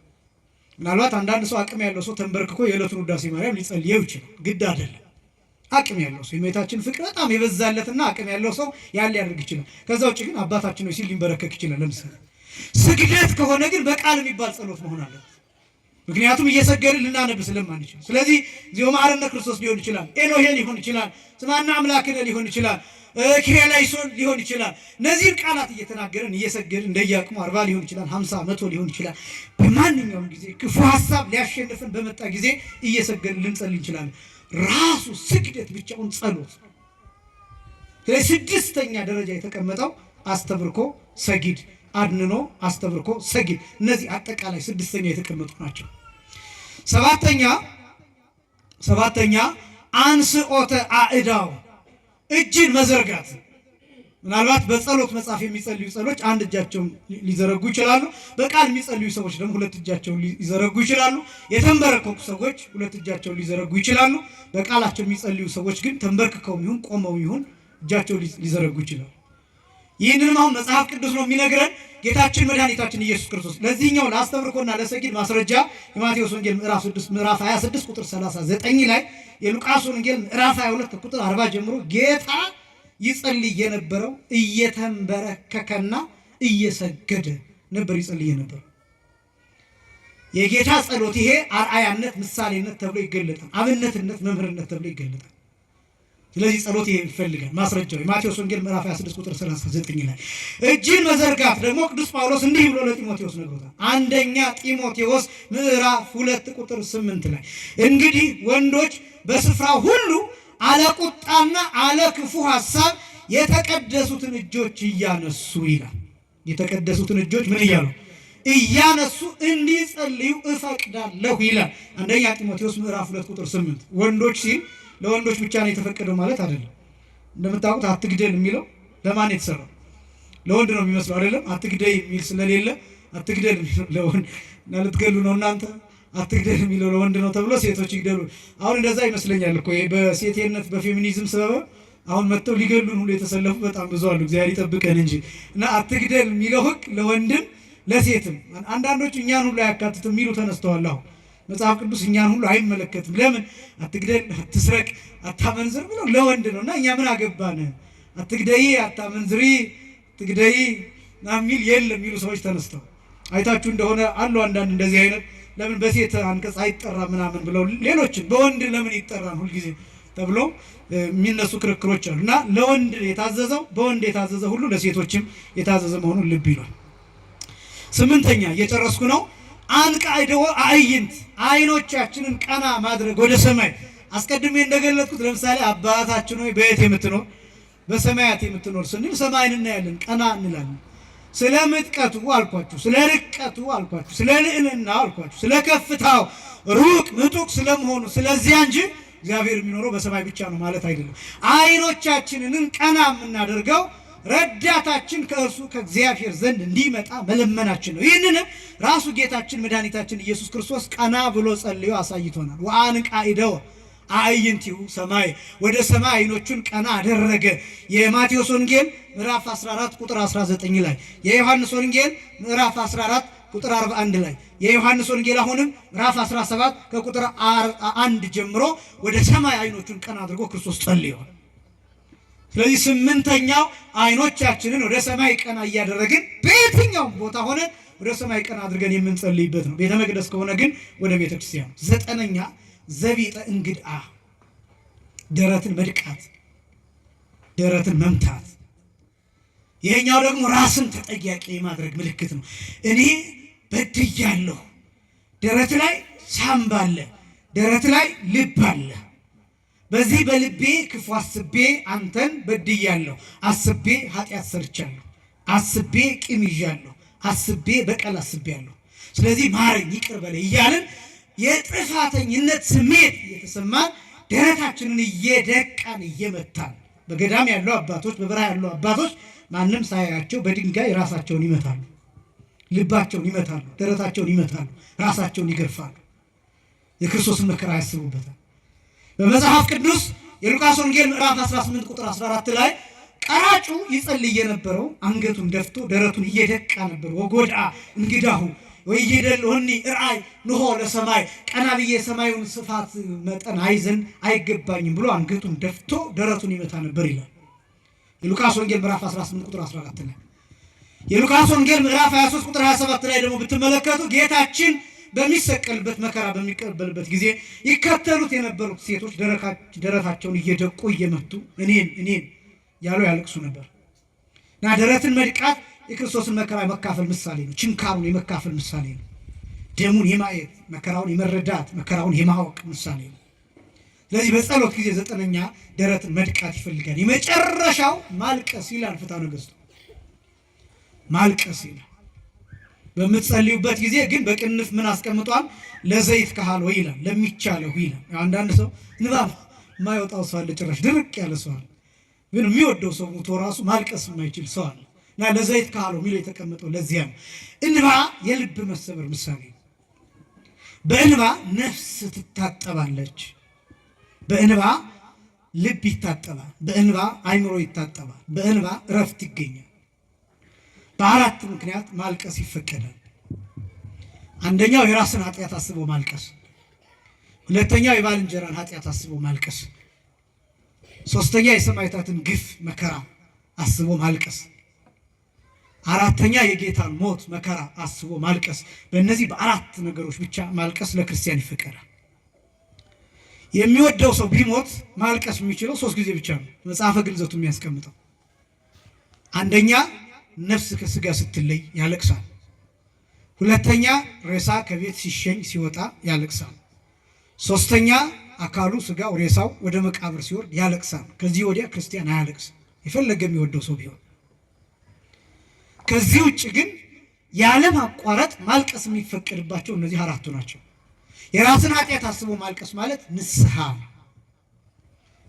ምናልባት አንዳንድ ሰው አቅም ያለው ሰው ተንበርክኮ የዕለቱን ውዳሴ ማርያም ሊጸልየው ይችላል። ግድ አይደለም። አቅም ያለው ሰው የእመቤታችን ፍቅር በጣም የበዛለትና አቅም ያለው ሰው ያን ሊያደርግ ይችላል። ከዛ ውጭ ግን አባታችን ነው ሲል ሊንበረከክ ይችላል። ለምሳሌ ስግደት ከሆነ ግን በቃል የሚባል ጸሎት መሆን አለበት። ምክንያቱም እየሰገድን ልናነብ ስለማንችል። ስለዚህ እግዚኦ መሐረነ ክርስቶስ ሊሆን ይችላል፣ ኤሎሄ ሊሆን ይችላል፣ ስማና አምላክነ ሊሆን ይችላል፣ ኪርያላይሶን ሊሆን ይችላል። እነዚህን ቃላት እየተናገረን እየሰገድን እንደየአቅሙ 40 ሊሆን ይችላል፣ 50 100 ሊሆን ይችላል። በማንኛውም ጊዜ ክፉ ሀሳብ ሊያሸንፍን በመጣ ጊዜ እየሰገድን ልንጸልይ እንችላለን። ራሱ ስግደት ብቻውን ጸሎት። ስለዚህ ስድስተኛ ደረጃ የተቀመጠው አስተብርኮ፣ ሰጊድ፣ አድንኖ፣ አስተብርኮ፣ ሰጊድ። እነዚህ አጠቃላይ ስድስተኛ የተቀመጡ ናቸው። ሰባተኛ አንስኦተ አእዳው፣ እጅን መዘርጋት። ምናልባት በጸሎት መጽሐፍ የሚጸልዩ ጸሎች አንድ እጃቸውን ሊዘረጉ ይችላሉ። በቃል የሚጸልዩ ሰዎች ደግሞ ሁለት እጃቸውን ሊዘረጉ ይችላሉ። የተንበረከኩ ሰዎች ሁለት እጃቸውን ሊዘረጉ ይችላሉ። በቃላቸው የሚጸልዩ ሰዎች ግን ተንበርክከው ይሁን ቆመው ይሁን እጃቸውን ሊዘረጉ ይችላሉ። ይህንንም አሁን መጽሐፍ ቅዱስ ነው የሚነግረን። ጌታችን መድኃኒታችን ኢየሱስ ክርስቶስ ለዚህኛው ለአስተብርኮና ለሰጊድ ማስረጃ የማቴዎስ ወንጌል ምዕራፍ 26 ቁጥር 39 ላይ፣ የሉቃስ ወንጌል ምዕራፍ 22 ከቁጥር 40 ጀምሮ ጌታ ይጸልይ የነበረው እየተንበረከከና እየሰገደ ነበር ይጸልይ የነበረው። የጌታ ጸሎት ይሄ አርአያነት፣ ምሳሌነት ተብሎ ይገለጣል። አብነትነት፣ መምህርነት ተብሎ ይገለጣል። ስለዚህ ጸሎት ይሄ ይፈልጋል። ማስረጃው የማቴዎስ ወንጌል ምዕራፍ 26 ቁጥር 39 ላይ። እጅን መዘርጋት ደግሞ ቅዱስ ጳውሎስ እንዲህ ብሎ ለጢሞቴዎስ ነግሮታል። አንደኛ ጢሞቴዎስ ምዕራፍ 2 ቁጥር 8 ላይ እንግዲህ ወንዶች በስፍራ ሁሉ አለቁጣና አለክፉ ሐሳብ የተቀደሱትን እጆች እያነሱ ይላል። የተቀደሱትን እጆች ምን እያሉ እያነሱ እንዲጸልዩ እፈቅዳለሁ ይላል። አንደኛ ጢሞቴዎስ ምዕራፍ 2 ቁጥር 8። ወንዶች ሲል ለወንዶች ብቻ ነው የተፈቀደው ማለት አይደለም። እንደምታውቁት አትግደል የሚለው ለማን የተሰራው? ለወንድ ነው የሚመስለው አይደለም። አትግደይ የሚል ስለሌለ አትግደል ለወንድ እና ልትገሉ ነው እናንተ አትግደል የሚለው ለወንድ ነው ተብሎ ሴቶች ይግደሉ። አሁን እንደዛ ይመስለኛል እኮ በሴቴነት በፌሚኒዝም ሰበብ አሁን መጥተው ሊገሉን ሁሉ የተሰለፉ በጣም ብዙ አሉ። እግዚአብሔር ይጠብቀን እንጂ እና አትግደል የሚለው ሕግ ለወንድም ለሴትም፣ አንዳንዶቹ እኛን ሁሉ አያካትትም የሚሉ ተነስተዋል። አሁን መጽሐፍ ቅዱስ እኛን ሁሉ አይመለከትም። ለምን? አትግደል፣ አትስረቅ፣ አታመንዝር ብለው ለወንድ ነው እና እኛ ምን አገባን? አትግደይ፣ አታመንዝሪ፣ አትግደይ የሚል የለም የሚሉ ሰዎች ተነስተዋል። አይታችሁ እንደሆነ አሉ አንዳንድ እንደዚህ አይነት ለምን በሴት አንቀጽ አይጠራ ምናምን ብለው ሌሎችን በወንድ ለምን ይጠራል ሁልጊዜ ተብሎ የሚነሱ ክርክሮች አሉ። እና ለወንድ የታዘዘው በወንድ የታዘዘ ሁሉ ለሴቶችም የታዘዘ መሆኑን ልብ ይሏል። 8ኛ እየጨረስኩ ነው። አንቃዕድዎ አዕይንት፣ አይኖቻችንን ቀና ማድረግ ወደ ሰማይ። አስቀድሜ እንደገለጥኩት ለምሳሌ አባታችን ሆይ በየት የምትኖር በሰማያት የምትኖር ስንል ሰማይን እናያለን፣ ቀና እንላለን። ስለ ምጥቀቱ አልኳችሁ፣ ስለ ርቀቱ አልኳችሁ፣ ስለ ልዕልናው አልኳችሁ፣ ስለ ከፍታው ሩቅ ምጡቅ ስለመሆኑ ስለዚያ እንጂ እግዚአብሔር የሚኖረው በሰማይ ብቻ ነው ማለት አይደለም። አይኖቻችንን ቀና የምናደርገው ረዳታችን ከእርሱ ከእግዚአብሔር ዘንድ እንዲመጣ መለመናችን ነው። ይህንንም ራሱ ጌታችን መድኃኒታችን ኢየሱስ ክርስቶስ ቀና ብሎ ጸልዮ አሳይቶናል። ወአንቃዕድዎ አዕይንቲሁ ሰማይ፣ ወደ ሰማይ አይኖቹን ቀና አደረገ። የማቴዎስ ወንጌል ምዕራፍ 14 ቁጥር 19 ላይ፣ የዮሐንስ ወንጌል ምዕራፍ 14 ቁጥር 41 ላይ፣ የዮሐንስ ወንጌል አሁንም ምዕራፍ 17 ከቁጥር 1 ጀምሮ ወደ ሰማይ አይኖቹን ቀና አድርጎ ክርስቶስ ጸልዮአል። ስለዚህ 8ኛው አይኖቻችንን ወደ ሰማይ ቀና እያደረግን በየትኛውም ቦታ ሆነ ወደ ሰማይ ቀና አድርገን የምንጸልይበት ነው። ቤተ መቅደስ ከሆነ ግን ወደ ቤተ ክርስቲያን። 9ኛ ዘቢጠ እንግድአ፣ ደረትን መድቃት፣ ደረትን መምታት። ይሄኛው ደግሞ ራስን ተጠያቂ የማድረግ ምልክት ነው። እኔ በድያለሁ። ደረት ላይ ሳምባ አለ፣ ደረት ላይ ልብ አለ። በዚህ በልቤ ክፉ አስቤ አንተን በድያለሁ፣ አስቤ ኃጢአት ሰርቻለሁ፣ አስቤ ቂም ይዣለሁ፣ አስቤ በቀል አስቤያለሁ። ስለዚህ ማረኝ፣ ይቅር በለኝ እያልን የጥፋተኝነት ስሜት እየተሰማን ደረታችንን እየደቃን እየመታን፣ በገዳም ያሉ አባቶች በበረሃ ያሉ አባቶች ማንም ሳያያቸው በድንጋይ ራሳቸውን ይመታሉ፣ ልባቸውን ይመታሉ፣ ደረታቸውን ይመታሉ፣ ራሳቸውን ይገርፋሉ። የክርስቶስን መከራ ያስቡበታል። በመጽሐፍ ቅዱስ የሉቃስ ወንጌል ምዕራፍ 18 ቁጥር 14 ላይ ቀራጩ ይጸልይ የነበረው አንገቱን ደፍቶ ደረቱን እየደቃ ነበር። ወጎድአ እንግዳሁ ወይደልሆኒ ርአይ ንሆ ለሰማይ፣ ቀና ብዬ የሰማዩን ስፋት መጠን አይዘን አይገባኝም ብሎ አንገቱን ደፍቶ ደረቱን ይመታ ነበር ይላል የሉቃስ ወንጌል ምዕራፍ 18 ቁጥር 14 ላይ። የሉቃስ ወንጌል ምዕራፍ 23 ቁጥር 27 ላይ ደግሞ ብትመለከቱ ጌታችን በሚሰቀልበት መከራ በሚቀበልበት ጊዜ ይከተሉት የነበሩት ሴቶች ደረታቸውን እየደቁ እየመቱ እኔን ያሉ ያለቅሱ ነበር። እና ደረትን መድቃት የክርስቶስን መከራ የመካፈል ምሳሌ ነው። ችንካሩን የመካፈል ምሳሌ ነው። ደሙን የማየት መከራውን የመረዳት መከራውን የማወቅ ምሳሌ ነው። ስለዚህ በጸሎት ጊዜ 9ኛ ደረትን መድቃት ይፈልጋል። የመጨረሻው ማልቀስ ይላል ፍትሐ ነገሥቱ። ማልቀስ ይላል። በምትጸልዩበት ጊዜ ግን በቅንፍ ምን አስቀምጧል? ለዘይት ካህል ወይ ይላል፣ ለሚቻለው ይላል። አንዳንድ ሰው ንባብ የማይወጣው ሰው አለ፣ ጭራሽ ድርቅ ያለ ሰው አለ። ግን የሚወደው ሰው ሞቶ ራሱ ማልቀስ የማይችል ሰው አለ። እና ለዘይት ካህል የሚለው የተቀመጠው ለዚያ ነው። እንባ የልብ መሰበር ምሳሌ ነው። በእንባ ነፍስ ትታጠባለች። በእንባ ልብ ይታጠባል። በእንባ አይምሮ ይታጠባል። በእንባ እረፍት ይገኛል። በአራት ምክንያት ማልቀስ ይፈቀዳል። አንደኛው የራስን ኃጢአት አስቦ ማልቀስ፣ ሁለተኛው የባልንጀራን ኃጢአት አስቦ ማልቀስ፣ ሶስተኛ የሰማዕታትን ግፍ መከራ አስቦ ማልቀስ፣ አራተኛ የጌታን ሞት መከራ አስቦ ማልቀስ። በእነዚህ በአራት ነገሮች ብቻ ማልቀስ ለክርስቲያን ይፈቀዳል። የሚወደው ሰው ቢሞት ማልቀስ የሚችለው 3 ጊዜ ብቻ ነው መጽሐፈ ግልዘቱ የሚያስቀምጠው። አንደኛ ነፍስ ከስጋ ስትለይ ያለቅሳል። ሁለተኛ ሬሳ ከቤት ሲሸኝ ሲወጣ ያለቅሳል። ሶስተኛ አካሉ ስጋው ሬሳው ወደ መቃብር ሲወርድ ያለቅሳል። ከዚህ ወዲያ ክርስቲያን አያለቅስም የፈለገ የሚወደው ሰው ቢሆን። ከዚህ ውጭ ግን የዓለም አቋረጥ ማልቀስ የሚፈቀድባቸው እነዚህ አራቱ ናቸው። የራስን ኃጢአት አስቦ ማልቀስ ማለት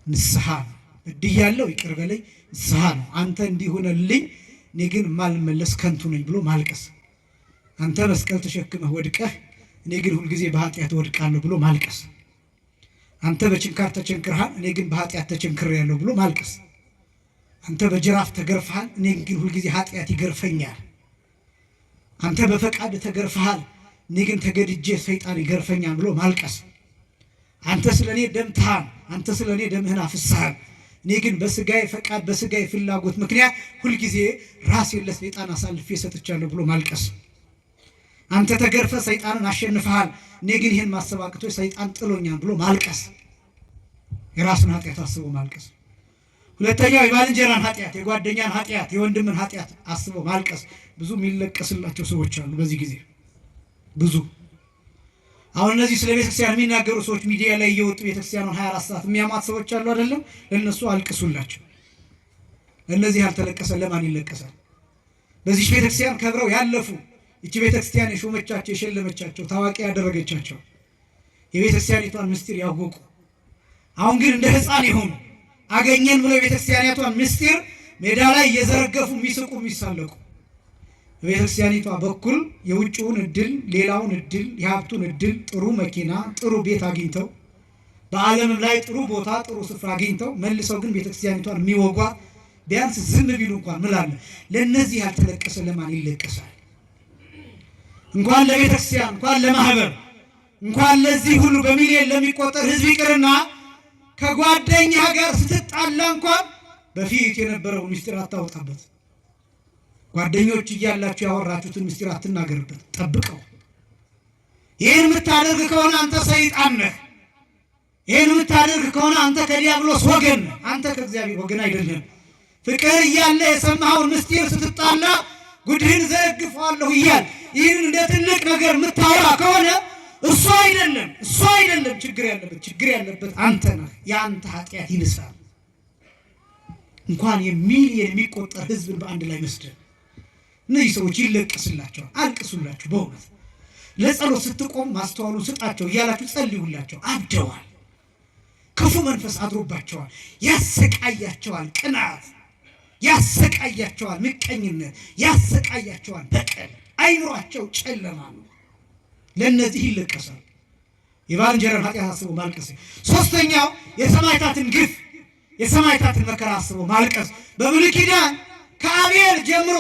ንስሐ እድያለሁ ይቅር በለኝ ንስሐ ነው። አንተ እንዲሆነልኝ እኔ ግን ማልመለስ ከንቱ ነኝ ብሎ ማልቀስ። አንተ መስቀል ተሸክመህ ወድቀህ እኔ ግን ሁልጊዜ በኃጢአት ወድቃለሁ ብሎ ማልቀስ። አንተ በችንካር ተቸንክርሃል፣ እኔ ግን በኃጢአት ተቸንክሬያለሁ ብሎ ማልቀስ። አንተ በጅራፍ ተገርፈሃል፣ እኔ ግን ሁልጊዜ ኃጢአት ይገርፈኛል። አንተ በፈቃድ ተገርፈሃል፣ እኔ ግን ተገድጄ ሰይጣን ይገርፈኛል ብሎ ማልቀስ። አንተ ስለ እኔ ደምተሃል፣ አንተ ስለ እኔ ደምህን አፍስሰሃል፣ እኔ ግን በስጋዬ ፈቃድ በስጋዬ ፍላጎት ምክንያት ሁልጊዜ ራሴን ለሰይጣን አሳልፌ ሰጥቻለሁ ብሎ ማልቀስ። አንተ ተገርፈ ሰይጣንን አሸንፈሃል፣ እኔ ግን ይህን ማሰብ አቅቶኝ ሰይጣን ጥሎኛል ብሎ ማልቀስ። የራስን ኃጢአት አስቦ ማልቀስ። ሁለተኛው የባልንጀራን ኃጢአት፣ የጓደኛን ኃጢአት፣ የወንድምን ኃጢአት አስቦ ማልቀስ። ብዙ የሚለቀስላቸው ሰዎች አሉ በዚህ ጊዜ ብዙ። አሁን እነዚህ ስለ ቤተክርስቲያን የሚናገሩ ሰዎች ሚዲያ ላይ እየወጡ ቤተክርስቲያኑን 24 ሰዓት የሚያማት ሰዎች አሉ አይደለም? ለነሱ አልቅሱላቸው። እነዚህ ያልተለቀሰ ለማን ይለቀሳል? በዚህ ቤተክርስቲያን ከብረው ያለፉ፣ እቺ ቤተክርስቲያን የሾመቻቸው የሸለመቻቸው ታዋቂ ያደረገቻቸው የቤተክርስቲያኒቷን ምስጢር ያወቁ፣ አሁን ግን እንደ ሕፃን የሆኑ አገኘን ብለው የቤተክርስቲያኒቷን ምስጢር ሜዳ ላይ እየዘረገፉ የሚስቁ የሚሳለቁ፣ በቤተክርስቲያኒቷ በኩል የውጭውን እድል ሌላውን እድል የሀብቱን እድል ጥሩ መኪና ጥሩ ቤት አግኝተው በዓለምም ላይ ጥሩ ቦታ ጥሩ ስፍራ አግኝተው መልሰው ግን ቤተክርስቲያኒቷን የሚወጓት ቢያንስ ዝም ቢሉ እንኳን ምላለ ለእነዚህ ያልተለቀሰ ለማን ይለቀሳል? እንኳን ለቤተክርስቲያን እንኳን ለማህበር እንኳን ለዚህ ሁሉ በሚሊዮን ለሚቆጠር ህዝብ ይቅርና ከጓደኛ ጋር ስትጣላ እንኳን በፊት የነበረው ምስጢር አታወጣበት። ጓደኞች እያላችሁ ያወራችሁትን ምስጢር አትናገርበት፣ ጠብቀው። ይህን የምታደርግ ከሆነ አንተ ሰይጣን ነህ። ይህን የምታደርግ ከሆነ አንተ ከዲያብሎስ ወገን ነህ። አንተ ከእግዚአብሔር ወገን አይደለም። ፍቅር እያለ የሰማኸውን ምስጢር ስትጣላ ጉድህን ዘረግፈዋለሁ እያል ይህን እንደ ትልቅ ነገር የምታወራ ከሆነ እሱ አይደለም ችግር ያለበት አንተ ነህ። የአንተ ኃጢአት ይልሳል። እንኳን የሚሊየን የሚቆጠር ህዝብን በአንድ ላይ መስደድ። እነዚህ ሰዎች ይለቀስላቸዋል። አልቅሱላቸው። በእውነት ለጸሎት ስትቆሙ ማስተዋሉን ስጣቸው እያላችሁ ጸልዩላቸው። አብደዋል። ክፉ መንፈስ አድሮባቸዋል። ያሰቃያቸዋል። ቅናት ያሰቃያቸዋል። ምቀኝነት ያሰቃያቸዋል። በቀል አይምሯቸው ጨለማ ነው። ለእነዚህ ይለቀሳል። የባልንጀራን ኃጢአት አስቦ ማልቀስ። ሶስተኛው የሰማዕታትን ግፍ የሰማዕታትን መከራ አስቦ ማልቀስ። በብሉይ ኪዳን ከአቤል ጀምሮ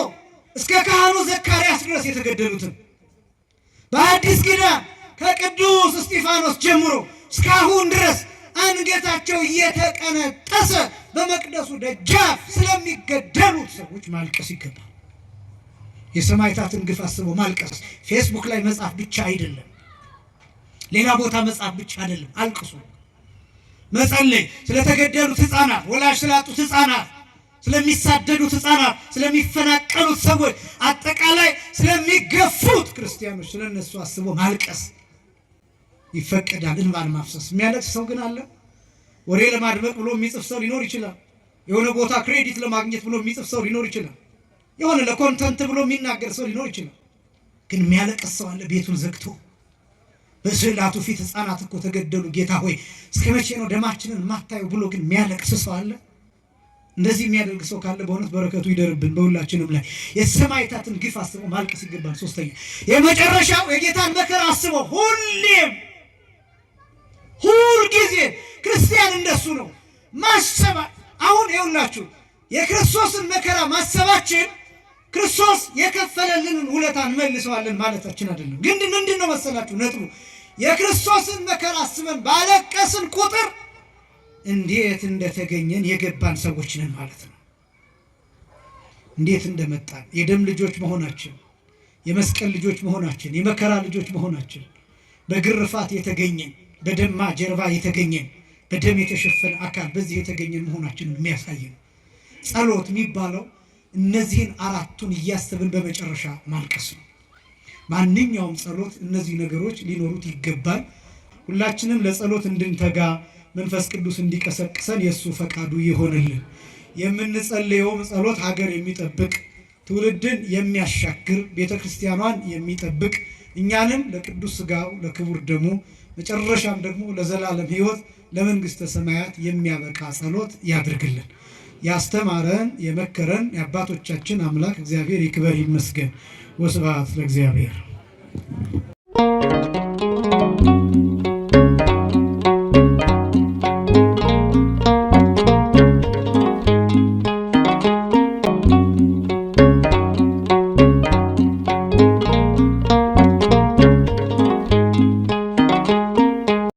እስከ ካህኑ ዘካርያስ ድረስ የተገደሉትን፣ በአዲስ ኪዳን ከቅዱስ እስጢፋኖስ ጀምሮ እስካሁን ድረስ አንገታቸው እየተቀነጠሰ በመቅደሱ ደጃፍ ስለሚገደሉት ሰዎች ማልቀስ ይገባል። የሰማዕታትን ግፍ አስቦ ማልቀስ ፌስቡክ ላይ መጻፍ ብቻ አይደለም፣ ሌላ ቦታ መጻፍ ብቻ አይደለም። አልቅሱ። መጸለይ ስለተገደሉት ሕፃናት፣ ወላጅ ስላጡት ሕፃናት፣ ስለሚሳደዱት ሕፃናት፣ ስለሚፈናቀሉት ሰዎች፣ አጠቃላይ ስለሚገፉት ክርስቲያኖች ስለነሱ አስቦ ማልቀስ ይፈቀዳል። እንባን ማፍሰስ። የሚያለቅስ ሰው ግን አለ። ወሬ ለማድመቅ ብሎ የሚጽፍ ሰው ሊኖር ይችላል። የሆነ ቦታ ክሬዲት ለማግኘት ብሎ የሚጽፍ ሰው ሊኖር ይችላል። የሆነ ለኮንተንት ብሎ የሚናገር ሰው ሊኖር ይችላል። ግን የሚያለቅስ ሰው አለ ቤቱን ዘግቶ። በስዕላቱ ፊት ሕፃናት እኮ ተገደሉ፣ ጌታ ሆይ እስከ መቼ ነው ደማችንን ማታየው ብሎ ግን የሚያለቅስ ሰው አለ። እንደዚህ የሚያደርግ ሰው ካለ በእውነት በረከቱ ይደርብን በሁላችንም ላይ። የሰማዕታትን ግፍ አስቦ ማልቀስ ይገባል። ሶስተኛ የመጨረሻው የጌታን መከራ አስቦ ሁልጊዜ ክርስቲያን እንደሱ ነው ማሰብ። አሁን ይኸውላችሁ የክርስቶስን መከራ ማሰባችን ክርስቶስ የከፈለልንን ውለታ እንመልሰዋለን ማለታችን አይደለም። ግን ምንድን ነው መሰላችሁ ነጥቡ? የክርስቶስን መከራ አስበን ባለቀስን ቁጥር እንዴት እንደተገኘን የገባን ሰዎች ነን ማለት ነው። እንዴት እንደመጣን የደም ልጆች መሆናችን፣ የመስቀል ልጆች መሆናችን፣ የመከራ ልጆች መሆናችን፣ በግርፋት የተገኘን፣ በደማ ጀርባ የተገኘን፣ በደም የተሸፈነ አካል በዚህ የተገኘን መሆናችንን የሚያሳይ ነው። ጸሎት የሚባለው እነዚህን አራቱን እያሰብን በመጨረሻ ማልቀስ ነው። ማንኛውም ጸሎት እነዚህ ነገሮች ሊኖሩት ይገባል። ሁላችንም ለጸሎት እንድንተጋ መንፈስ ቅዱስ እንዲቀሰቅሰን የእሱ ፈቃዱ ይሆንልን። የምንጸልየውም ጸሎት ሀገር የሚጠብቅ ትውልድን የሚያሻግር ቤተ ክርስቲያኗን የሚጠብቅ እኛንም ለቅዱስ ሥጋው ለክቡር ደሙ መጨረሻም ደግሞ ለዘላለም ሕይወት ለመንግሥተ ሰማያት የሚያበቃ ጸሎት ያድርግልን። ያስተማረን የመከረን የአባቶቻችን አምላክ እግዚአብሔር ይክበር ይመስገን። ወስብሐት ለእግዚአብሔር።